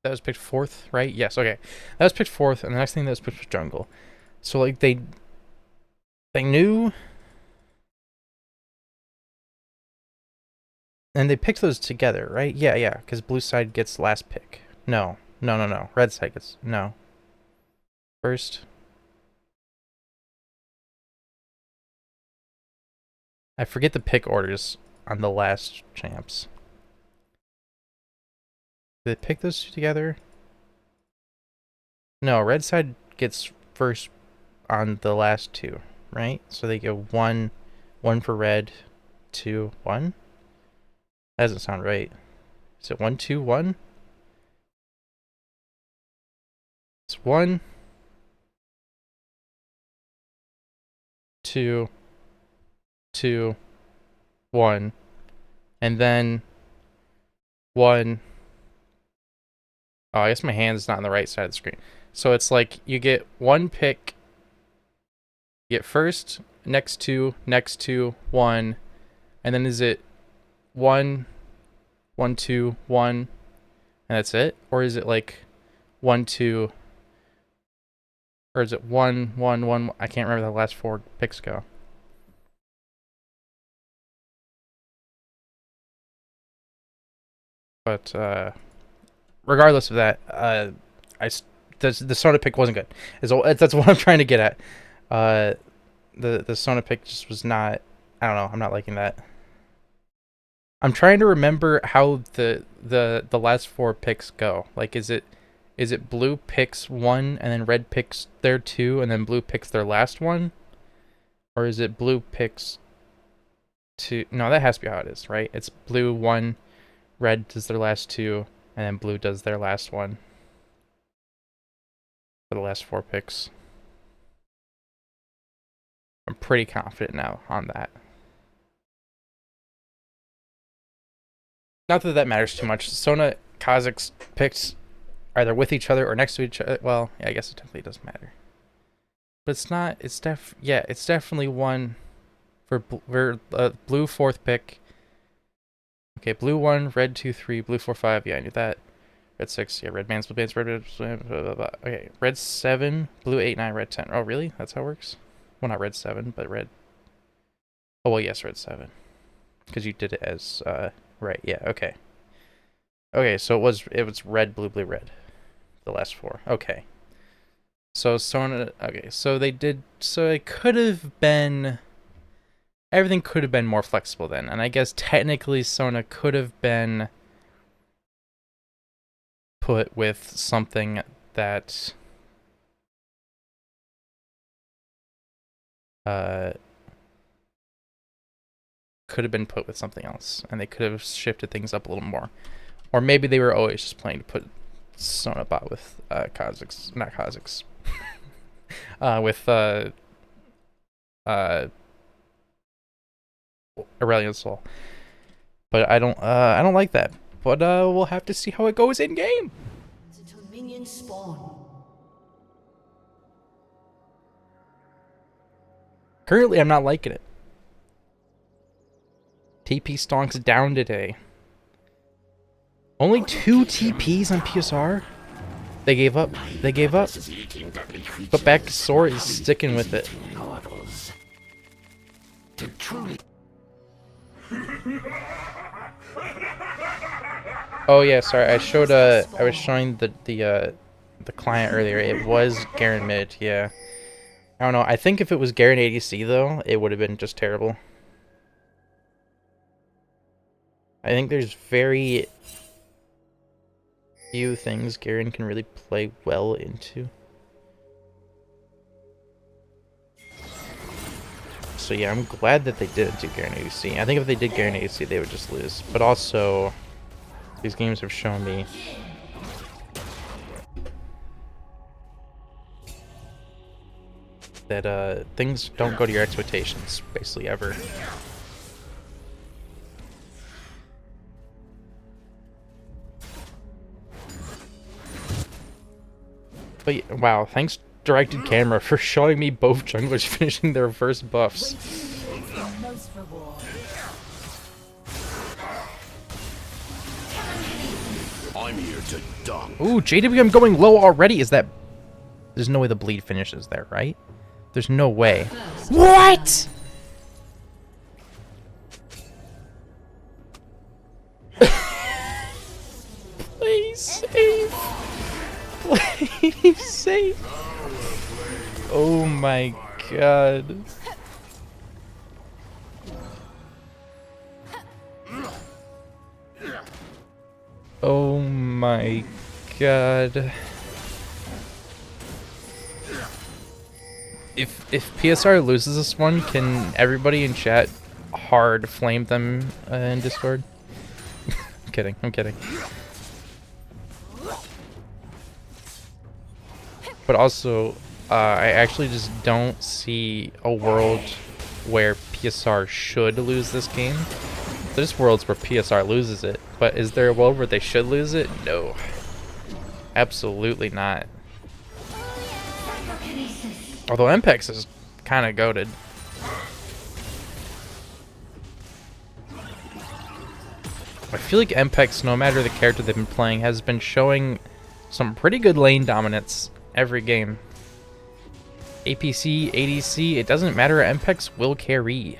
that was picked 4th, right? Yes, okay. That was picked 4th, and the next thing that was picked was jungle. So like they knew And they picked those together, right? Yeah, yeah, because blue side gets last pick. No. No, no, no. Red side gets... No. First. I forget the pick orders on the last champs. Did they pick those two together? No, red side gets first on the last two, right? So they go one for red, 2, 1. That doesn't sound right. Is it 1, 2, 1? It's 1, 2, 2, 1, and then 1. Oh, I guess my hand's not on the right side of the screen. So it's like you get one pick, you get first, next two, 1, and then is it 1, 1, 2, 1, and that's it? Or is it like 1, 2, or is it 1, 1, 1? I can't remember how the last 4 picks go. But regardless of that, the Sona pick wasn't good. That's what I'm trying to get at. The Sona pick just was not. I don't know. I'm not liking that. I'm trying to remember how the last 4 picks go. Like, is it blue picks 1 and then red picks their 2 and then blue picks their last 1, or is it blue picks 2? No, that has to be how it is, right? It's blue 1, red does their last 2, and then blue does their last 1 for the last 4 picks. I'm pretty confident now on that. Not that that matters too much. Sona Kazakh's picks either with each other or next to each other. Well, yeah, I guess it definitely doesn't matter. But it's not. It's definitely 1 for blue 4th pick. Okay, blue 1, red 2, 3, blue 4, 5. Yeah, I knew that. Red 6. Yeah, red bands, blue bands, red, blah, blah, blah. Okay, red 7, blue 8, 9, red 10. Oh, really? That's how it works? Well, not red 7, but red. Oh, well, yes, red 7. Because you did it as, right, yeah, okay. Okay, so it was red, blue, blue, red. The last 4. Okay. So, okay, so it could have been, everything could have been more flexible then. And I guess technically Sona could have been put with something that could have been put with something else, and they could have shifted things up a little more. Or maybe they were always just planning to put Sona bot with Kazakhs, not Kazakhs. With Aurelion Soul. But I don't like that. But we'll have to see how it goes in game. Until minions spawn. Currently, I'm not liking it. TP stonks down today. Only 2 TPs on PSR? They gave up. They gave up. But back Sora is sticking with it. Oh yeah, sorry. I was showing the client earlier. It was Garen mid. Yeah. I don't know. I think if it was Garen ADC though, it would have been just terrible. I think there's very few things Garen can really play well into. So yeah, I'm glad that they didn't do Garen ADC. I think if they did Garen ADC, they would just lose. But also, these games have shown me that things don't go to your expectations, basically, ever. But wow, thanks Directed Camera for showing me both junglers finishing their first buffs. I'm here to dump. Ooh, JWM going low already. Is that... There's no way the bleed finishes there, right? There's no way. What? Please save. Please save. Oh my god. Oh my god. If PSR loses this one, can everybody in chat hard flame them in Discord? I'm kidding, I'm kidding. But also, I actually just don't see a world where PSR should lose this game. There's worlds where PSR loses it, but is there a world where they should lose it? No. Absolutely not. Although MPEX is kind of goated. I feel like MPEX, no matter the character they've been playing, has been showing some pretty good lane dominance every game. APC, ADC, it doesn't matter, MPEX will carry.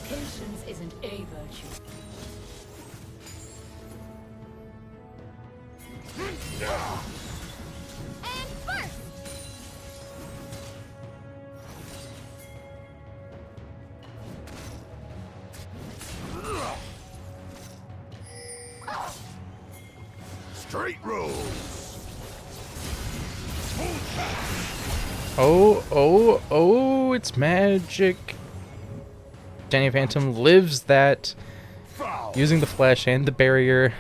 Patience isn't a virtue. Straight road. Oh, it's magic. Danny Phantom lives that using the flash and the barrier.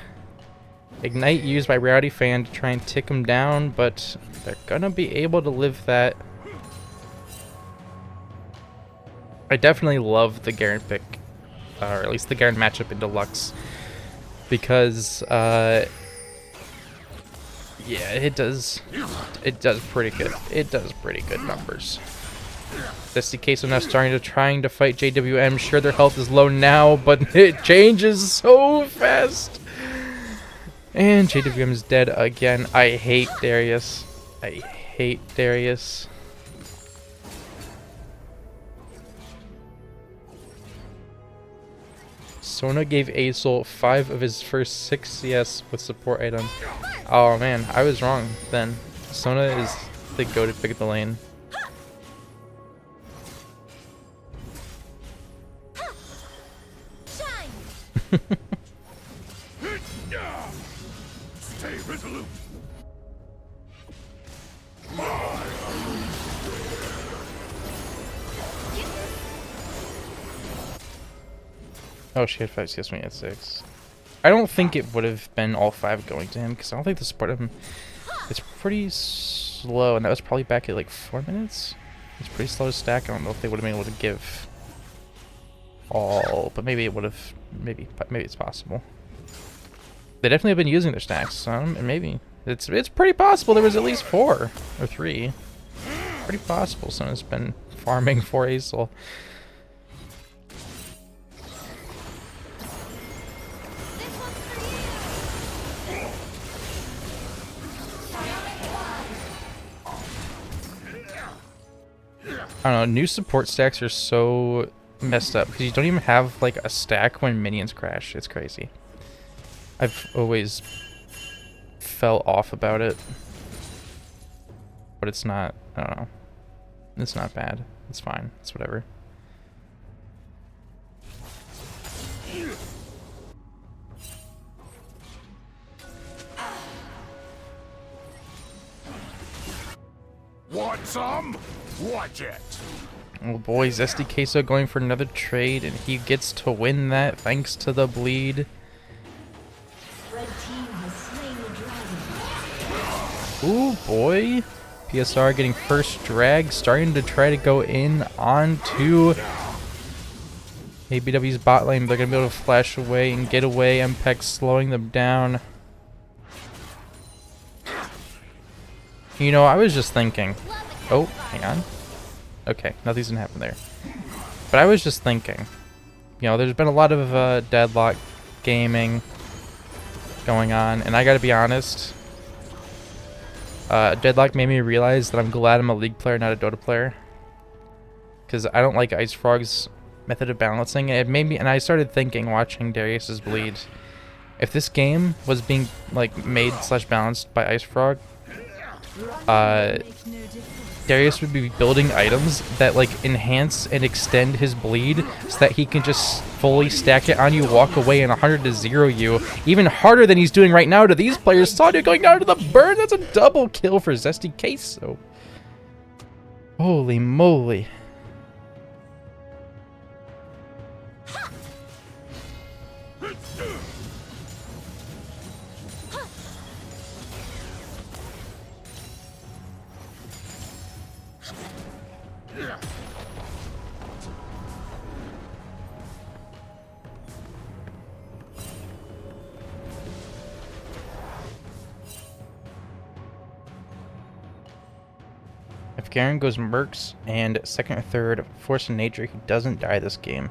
Ignite used by Rowdy Fan to try and tick him down, but they're gonna be able to live that. I definitely love the Garen pick, or at least the Garen matchup in Deluxe, because yeah, it does pretty good. It does pretty good numbers. SDK so now starting to trying to fight JWM. Sure, their health is low now, but it changes so fast. And JWM is dead again. I hate Darius. I hate Darius. Sona gave Aesol 5 of his first 6 CS with support item. Oh man, I was wrong then. Sona is the goated pick of the lane. Stay resolute. Oh, she had 5 CS when he had 6. I don't think it would have been all 5 going to him, because I don't think the support of him... It's pretty slow, and that was probably back at like 4 minutes? It's pretty slow to stack. I don't know if they would have been able to give all, but maybe it would have... Maybe it's possible. They definitely have been using their stacks, and maybe. It's pretty possible there was at least 4 or 3. Pretty possible someone's been farming for Aesol. I don't know, new support stacks are so messed up because you don't even have like a stack when minions crash. It's crazy. I've always felt off about it, but it's not, I don't know, it's not bad. It's fine. It's whatever. Want some? Watch it. Oh boys, SD Queso going for another trade, and he gets to win that thanks to the bleed. Red team has slain the dragon. Ooh boy, PSR getting first drag, starting to try to go in onto ABW's bot lane. They're gonna be able to flash away and get away. MPEX slowing them down. You know, I was just thinking. Oh, hang on. Okay, nothing's gonna happen there. But I was just thinking. You know, there's been a lot of deadlock gaming. going on, and I gotta be honest, Deadlock made me realize that I'm glad I'm a League player, not a Dota player, because I don't like Ice Frog's method of balancing. It made me, and I started thinking, watching Darius's bleed, if this game was being like made / balanced by Ice Frog, Darius would be building items that like enhance and extend his bleed so that he can just fully stack it on you, walk away, and 100 to 0 you. Even harder than he's doing right now to these players. Sadia going down to the burn. That's a double kill for Zesty Queso. Holy moly. If Garen goes Mercs and second or third Force of Nature, he doesn't die this game.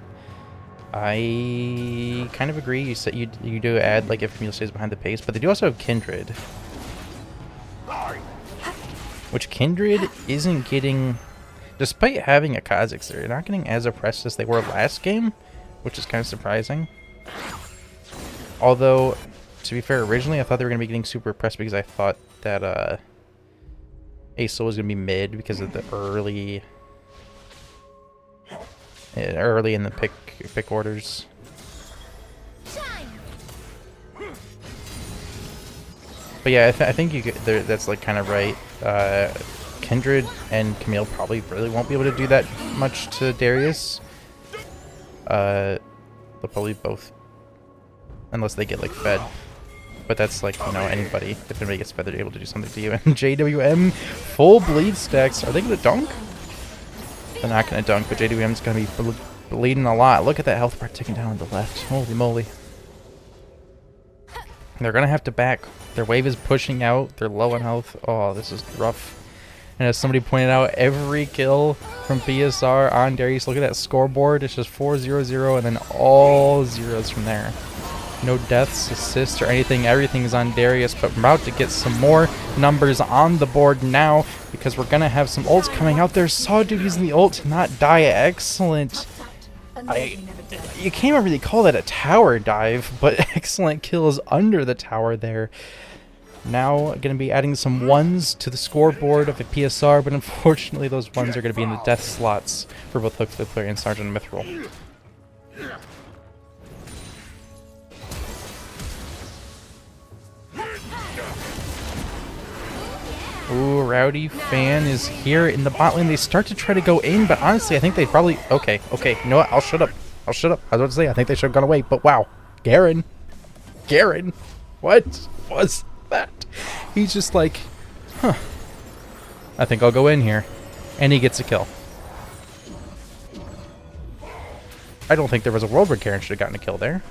I kind of agree. You said you do add like if Camille stays behind the pace, but they do also have Kindred, which Kindred isn't getting, despite having a Kha'Zix, they're not getting as oppressed as they were last game, which is kind of surprising. Although, to be fair, originally I thought they were going to be getting super oppressed because I thought that Aesol was going to be mid because of the early in the pick orders. But yeah, I think you that's like kind of right. Kindred and Camille probably really won't be able to do that much to Darius. They'll probably both, unless they get like fed. But that's like, you know, anybody. If anybody gets fed, they're able to do something to you. And JWM, full bleed stacks. Are they going to dunk? They're not going to dunk, but JWM's going to be bleeding a lot. Look at that health bar ticking down on the left. Holy moly. They're going to have to back. Their wave is pushing out. They're low on health. Oh, this is rough. And as somebody pointed out, every kill from PSR on Darius, look at that scoreboard. It's just 4-0-0 and then all zeros from there. No deaths, assists, or anything. Everything is on Darius, but we're about to get some more numbers on the board now because we're going to have some ults coming out there. Saw dude using the ult to not die. Excellent. You can't really call that a tower dive, but excellent kills under the tower there. Now going to be adding some ones to the scoreboard of a PSR, but unfortunately those ones are going to be in the death slots for both Hook Flipper and Sergeant Mithril. Ooh, Rowdy Fan is here in the bot lane. They start to try to go in, but honestly, I think they probably... Okay, you know what? I'll shut up. I was about to say, I think they should have gone away, but wow. Garen, what was that? He's just like, huh. I think I'll go in here. And he gets a kill. I don't think there was a world where Garen should have gotten a kill there.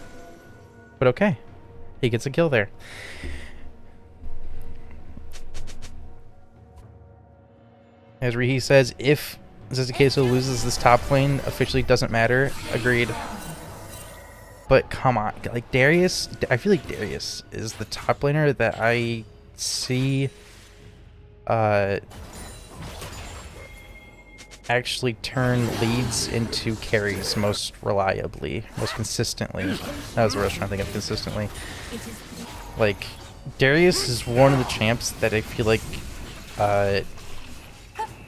But okay. He gets a kill there. As Rihi says, if Zizikeso loses this top lane, officially doesn't matter. Agreed. But come on, like Darius, I feel like Darius is the top laner that I see actually turn leads into carries most reliably, most consistently. That was what I was trying to think of, consistently. Like, Darius is one of the champs that I feel like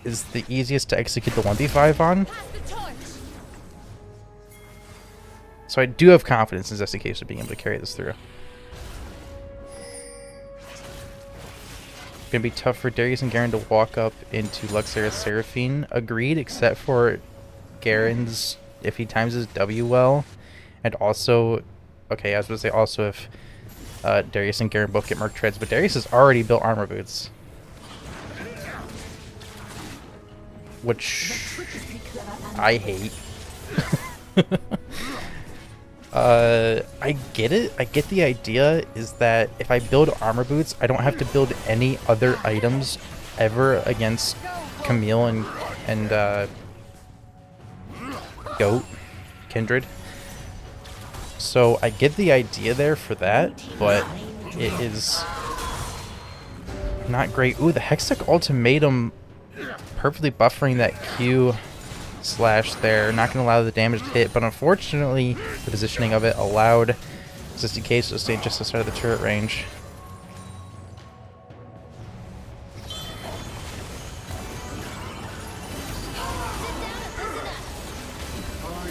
is the easiest to execute the 1v5 on. So I do have confidence in Zesty being able to carry this through. Gonna be tough for Darius and Garen to walk up into Luxera's Seraphine. Agreed, except for Garen's, if he times his W well. And also, okay, I was going to say also if Darius and Garen both get Merc Treads, but Darius has already built armor boots. Which I hate. I get it. I get the idea is that if I build armor boots, I don't have to build any other items ever against Camille and Goat, Kindred. So I get the idea there for that, but it is not great. Ooh, the Hextech Ultimatum perfectly buffering that Q slash there. Not going to allow the damage to hit, but unfortunately, the positioning of it allowed SSDK to stay just outside of the turret range.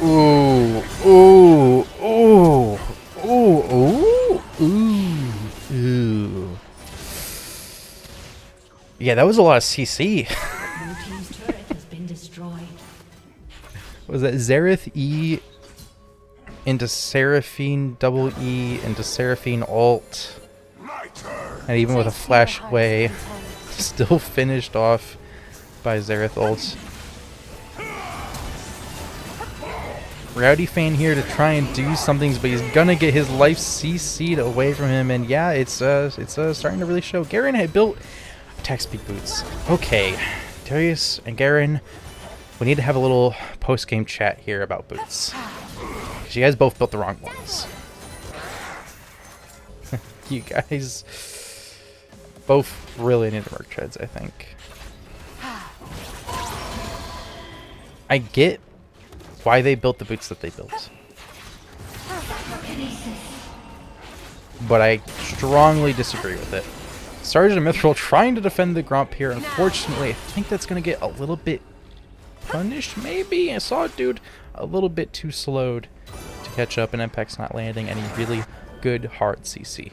Ooh, ooh, ooh, ooh, ooh, ooh, ooh. Yeah, that was a lot of CC. Blue team's turret has been destroyed. Was that Xerath E into Seraphine double E into Seraphine ult? And even with a flash away, still finished off by Xerath ult. Rowdy Fan here to try and do something, but he's gonna get his life CC'd away from him, and yeah, it's starting to really show. Garen had built attack speed boots. Okay, Darius and Garen, we need to have a little post-game chat here about boots, because you guys both built the wrong ones. You guys both really need to work treads, I think. I get why they built the boots that they built, but I strongly disagree with it. Sergeant Mithril trying to defend the Gromp here. Unfortunately, I think that's going to get a little bit punished, maybe? I saw a dude a little bit too slowed to catch up, and Impact's not landing any really good hard CC.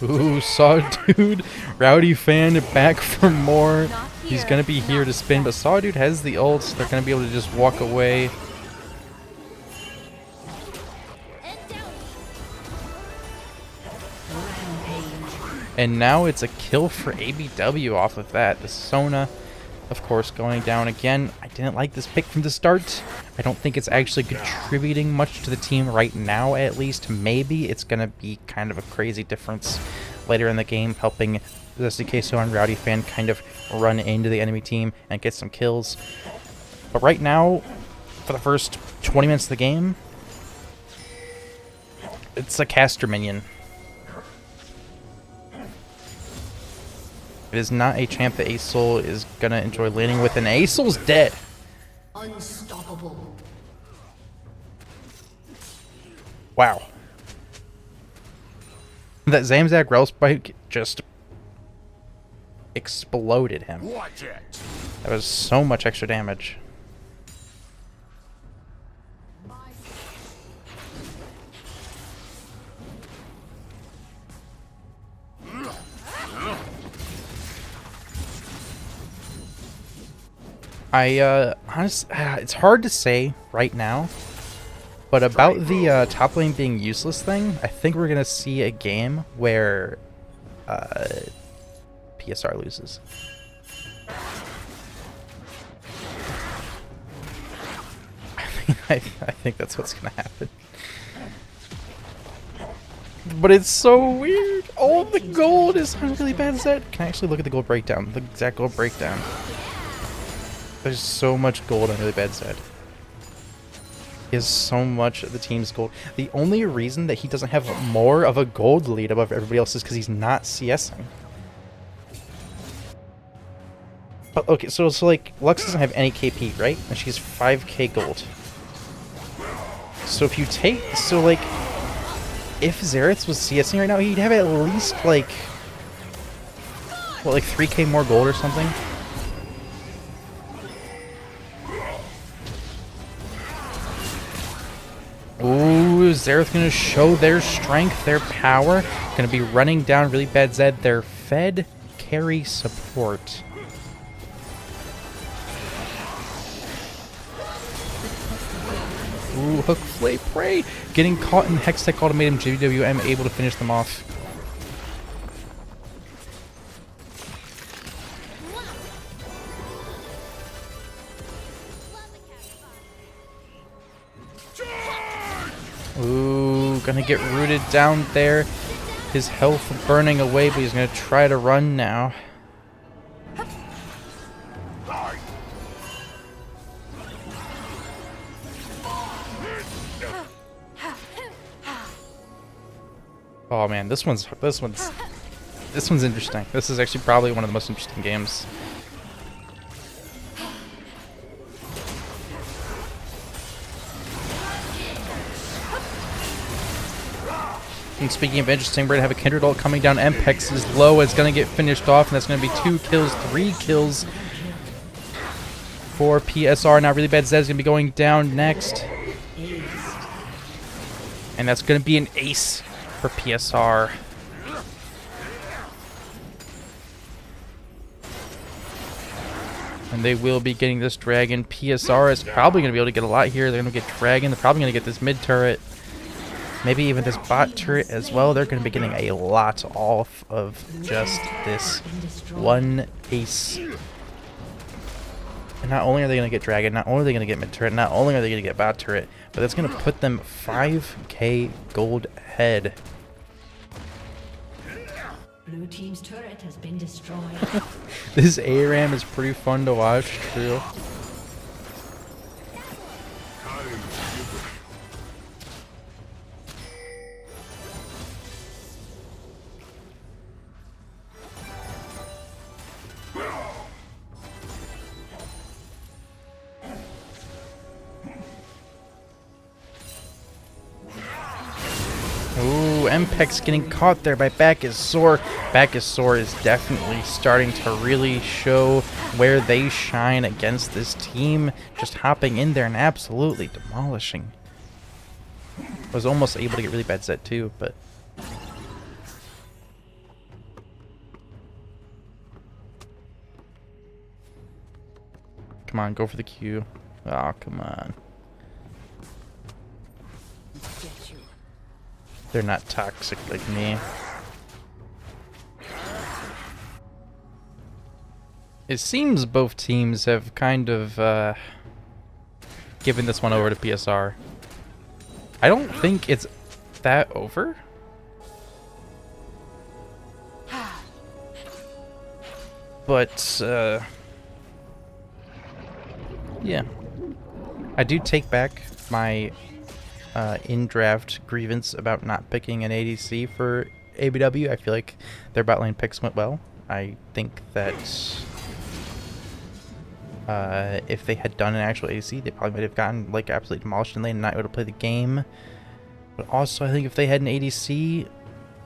Ooh, Saw Dude, Rowdy Fan back for more. He's gonna be here to spin, but Saw Dude has the ult. They're gonna be able to just walk away. And now it's a kill for ABW off of that. The Sona, of course, going down again. I didn't like this pick from the start. I don't think it's actually contributing much to the team right now, at least. Maybe it's going to be kind of a crazy difference later in the game, helping the SDK and Rowdy Fan kind of run into the enemy team and get some kills. But right now, for the first 20 minutes of the game, it's a caster minion. It is not a champ that Acel is gonna enjoy laning with, and Acel's dead. Unstoppable. Wow. That Zamzag Rel spike just exploded him. Watch it. That was so much extra damage. Honestly, it's hard to say right now, but about the top lane being useless thing, I think we're gonna see a game where PSR loses. I think that's what's gonna happen. But it's so weird. All the gold is on really bad set. Can I actually look at the gold breakdown? The exact gold breakdown. There's so much gold on really bad side. He has so much of the team's gold. The only reason that he doesn't have more of a gold lead above everybody else is because he's not CSing. But okay, so like Lux doesn't have any KP, right? And she's 5k gold. So if you take, like if Xerath was CSing right now, he'd have at least like what, like 3k more gold or something. Ooh, Xerath gonna show their strength, their power. Gonna be running down really bad Zed, their Fed carry support. Ooh, Hook Flay Prey. Getting caught in Hextech Ultimatum, JWM able to finish them off. Ooh, gonna get rooted down there. His health burning away, but he's gonna try to run now. Oh man, this one's interesting. This is actually probably one of the most interesting games. And speaking of interesting, we're gonna have a Kindred ult coming down. Mpex is low. It's gonna get finished off, and that's gonna be 2 kills, 3 kills for PSR. Now, really bad Zed's gonna be going down next, and that's gonna be an ace for PSR. And they will be getting this dragon. PSR is probably gonna be able to get a lot here. They're gonna get dragon. They're probably gonna get this mid turret. Maybe even this bot turret as well. They're going to be getting a lot off of just this one ace. And not only are they going to get dragon, not only are they going to get mid turret, not only are they going to get bot turret, but that's going to put them 5k gold ahead. Blue team's turret has been destroyed. This ARAM is pretty fun to watch too. Ooh, Mpex getting caught there by Back is Sore. Back is Sore is definitely starting to really show where they shine against this team. Just hopping in there and absolutely demolishing. Was almost able to get really bad Zed too, but... Come on, go for the Q. Oh, come on. They're not toxic like me. It seems both teams have kind of given this one over to PSR. I don't think it's that over. But, yeah. I do take back my in-draft grievance about not picking an ADC for ABW. I feel like their bot lane picks went well. I think that if they had done an actual ADC, they probably might have gotten like absolutely demolished in lane and not able to play the game. But also, I think if they had an ADC,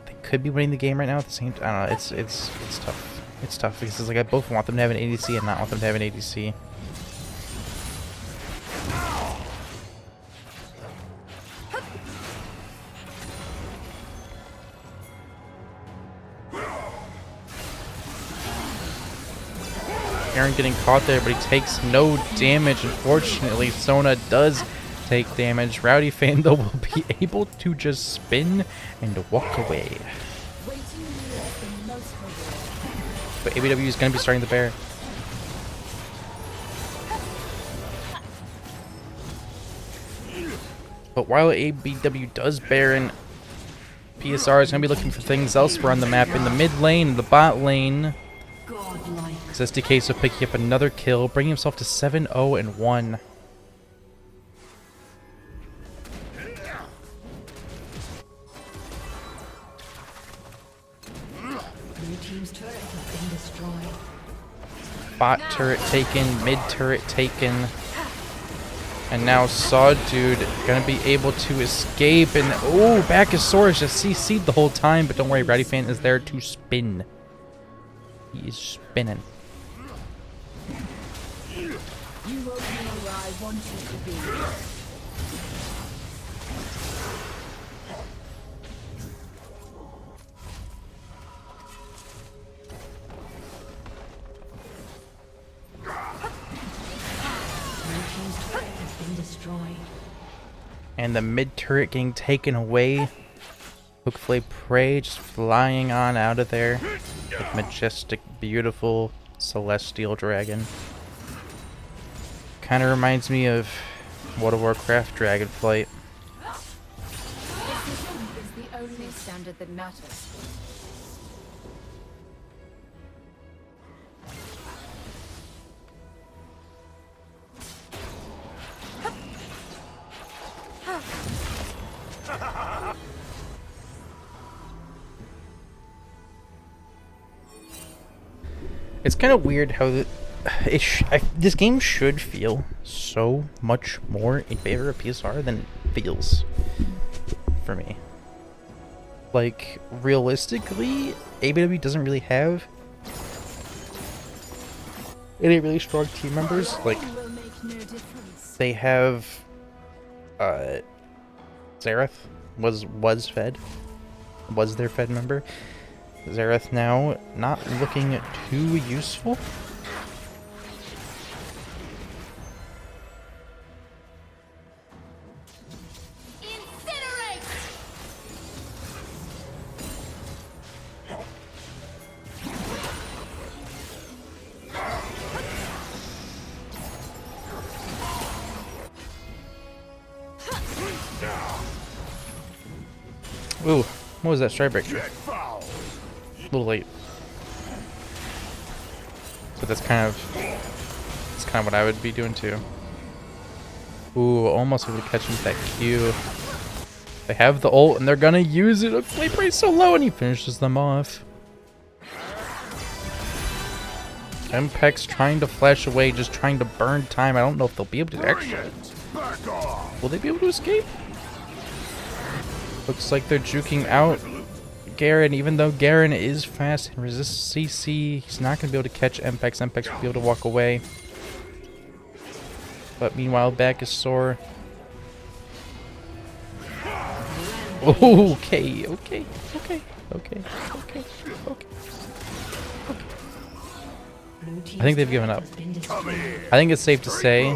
they could be winning the game right now at the same time. I don't know. It's tough. It's tough because it's like I both want them to have an ADC and not want them to have an ADC. Aaron getting caught there, but he takes no damage. Unfortunately, Sona does take damage. Rowdy Fan, though, will be able to just spin and walk away. But ABW is going to be starting the bear. But while ABW does Baron, PSR is going to be looking for things elsewhere on the map. In the mid lane, the bot lane. SDK so picking up another kill, bringing himself to 7-0-1. Blue team's turret has been destroyed. Bot turret taken, mid turret taken. And now Saw Dude gonna be able to escape, and oh, Back is Sore just CC'd the whole time, but don't worry, Rowdy Fan is there to spin. He is spinning. You will be where I want you to be. Blue team's turret has been destroyed. And the mid turret getting taken away. Hookflay Prey just flying on out of there. With majestic, beautiful celestial dragon. Kind of reminds me of World of Warcraft Dragonflight. Precision is the only standard that matters. It's kind of weird how this game should feel so much more in favor of PSR than it feels for me. Like, realistically, ABW doesn't really have any really strong team members. Like, Will make no difference. they have Zareth was their Fed member. Zareth now not looking too useful. Ooh, what was that strike breaker? A little late. But that's kind of what I would be doing too. Ooh, almost able to catch him with that Q. They have the ult and they're gonna use it. Flame rate's so low and he finishes them off. Mpex trying to flash away, just trying to burn time. I don't know if they'll be able to actually. Will they be able to escape? Looks like they're juking out Garen, even though Garen is fast and resists CC. He's not going to be able to catch Mpex. Mpex will be able to walk away. But meanwhile, back is sore. Okay. I think they've given up. I think it's safe to say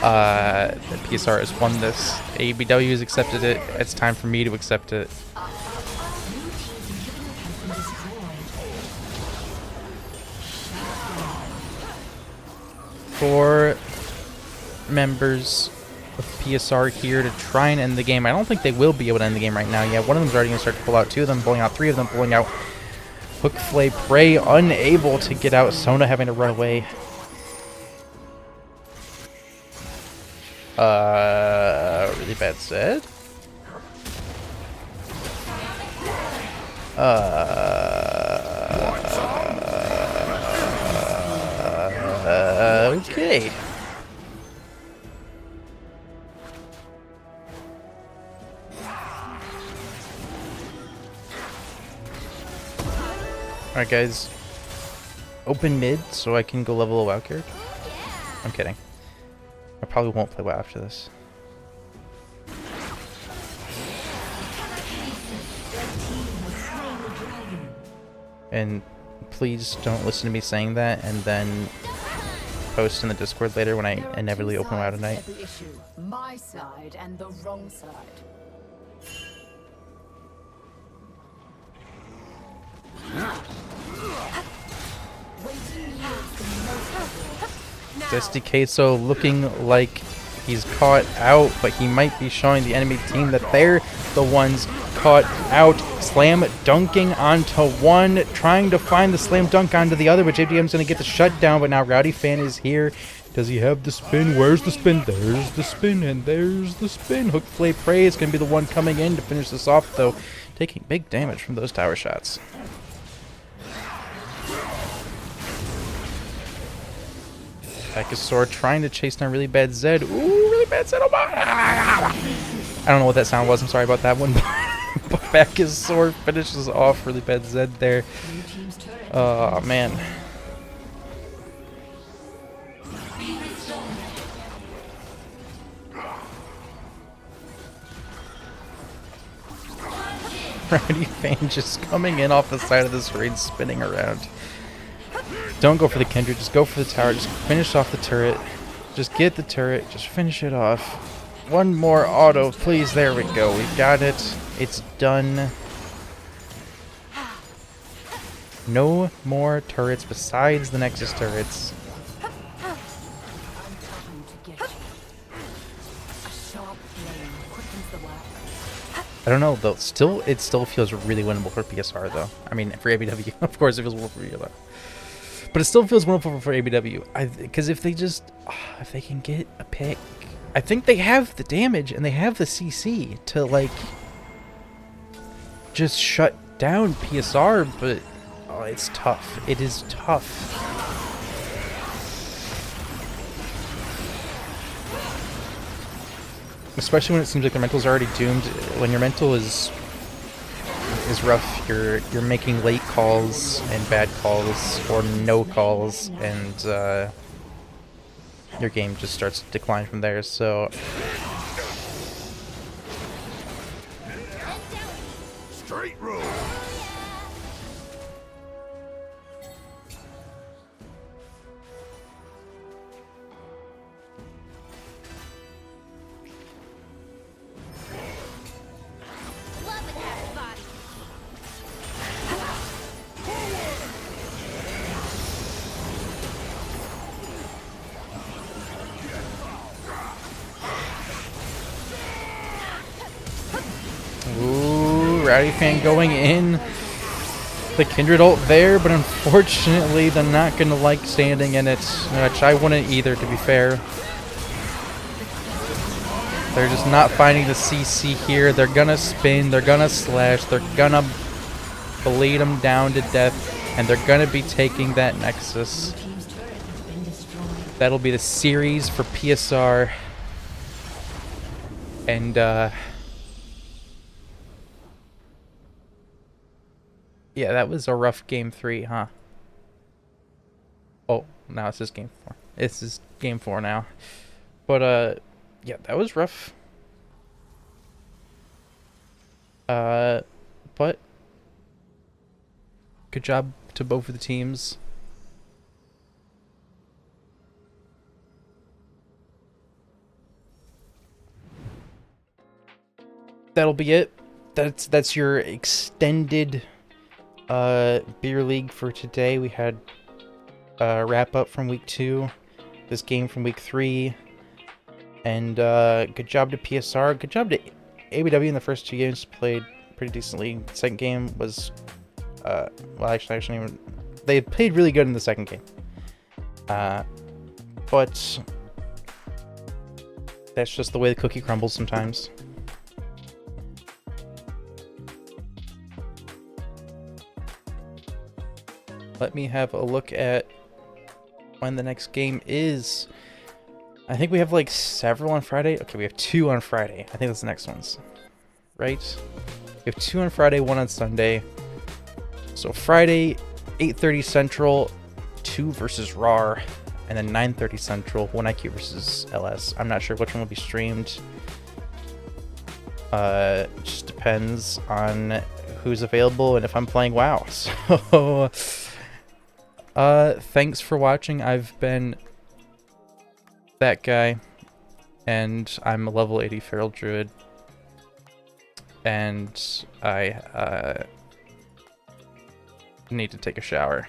that PSR has won this. ABW has accepted it. It's time for me to accept it. Four members of PSR here to try and end the game. I don't think they will be able to end the game right now. Yeah, one of them's already going to start to pull out. Two of them pulling out. Three of them pulling out. Hook, Flay, Prey unable to get out. Sona having to run away. Really bad set. Okay. Alright guys, open mid so I can go level a WoW character. I'm kidding. I probably won't play WoW after this. And please don't listen to me saying that and then post in the Discord later when I inevitably open WoW tonight. Every issue, my side and the wrong side. SDK looking like he's caught out, but he might be showing the enemy team that they're the ones caught out. Slam dunking onto one, trying to find the slam dunk onto the other, but JDM's going to get the shutdown, but now Rowdy Fan is here. Does he have the spin? Where's the spin? There's the spin, and there's the spin. Hook, Flay, Prey is going to be the one coming in to finish this off, though, taking big damage from those tower shots. Akasaur trying to chase down really bad Zed. Ooh, really bad Zed. Oh my. I don't know what that sound was. I'm sorry about that one. But Akasaur finishes off really bad Zed there. Oh, man. Rowdy Fan just coming in off the side of this raid, spinning around. Don't go for the Kindred, just go for the tower, just finish off the turret. Just get the turret, just finish it off. One more auto, please, there we go, we got it. It's done. No more turrets besides the Nexus turrets. I don't know, though, it still feels really winnable for PSR, though. I mean, for ABW, of course it feels winnable for PSR. But it still feels winnable for ABW. Because if they just, if they can get a pick, I think they have the damage and they have the CC to, like, just shut down PSR, but Oh, it's tough. It is tough. Especially when it seems like the mental's already doomed. When your mental is rough, you're making late calls and bad calls or no calls, and your game just starts to decline from there. So Straight road. ooh, Rowdy fan going in. The Kindred ult there, but unfortunately they're not gonna like standing in it, which I wouldn't either, to be fair. They're just not finding the CC here. They're gonna spin, they're gonna slash, they're gonna bleed them down to death, and they're gonna be taking that Nexus. Team's turret has been destroyed. That'll be the series for PSR. And yeah, that was a rough game 3, huh? Oh, now it's just game 4. This is game 4 now. But yeah, that was rough. But good job to both of the teams. That'll be it. That's your extended beer league for today. We had a wrap up from week 2, this game from week 3, and good job to PSR. Good job to ABW in the first 2 games. Played pretty decently. The second game was well, actually, even they played really good in the second game. But that's just the way the cookie crumbles sometimes. Let me have a look at when the next game is. I think we have like several on Friday. Okay, we have 2 on Friday. I think that's the next ones. Right? We have 2 on Friday, 1 on Sunday. So Friday, 8:30 Central, 2 versus RAR. And then 9:30 Central, 1IQ versus LS. I'm not sure which one will be streamed. It just depends on who's available and if I'm playing WoW. So thanks for watching. I've been that guy, and I'm a level 80 Feral Druid, and I need to take a shower.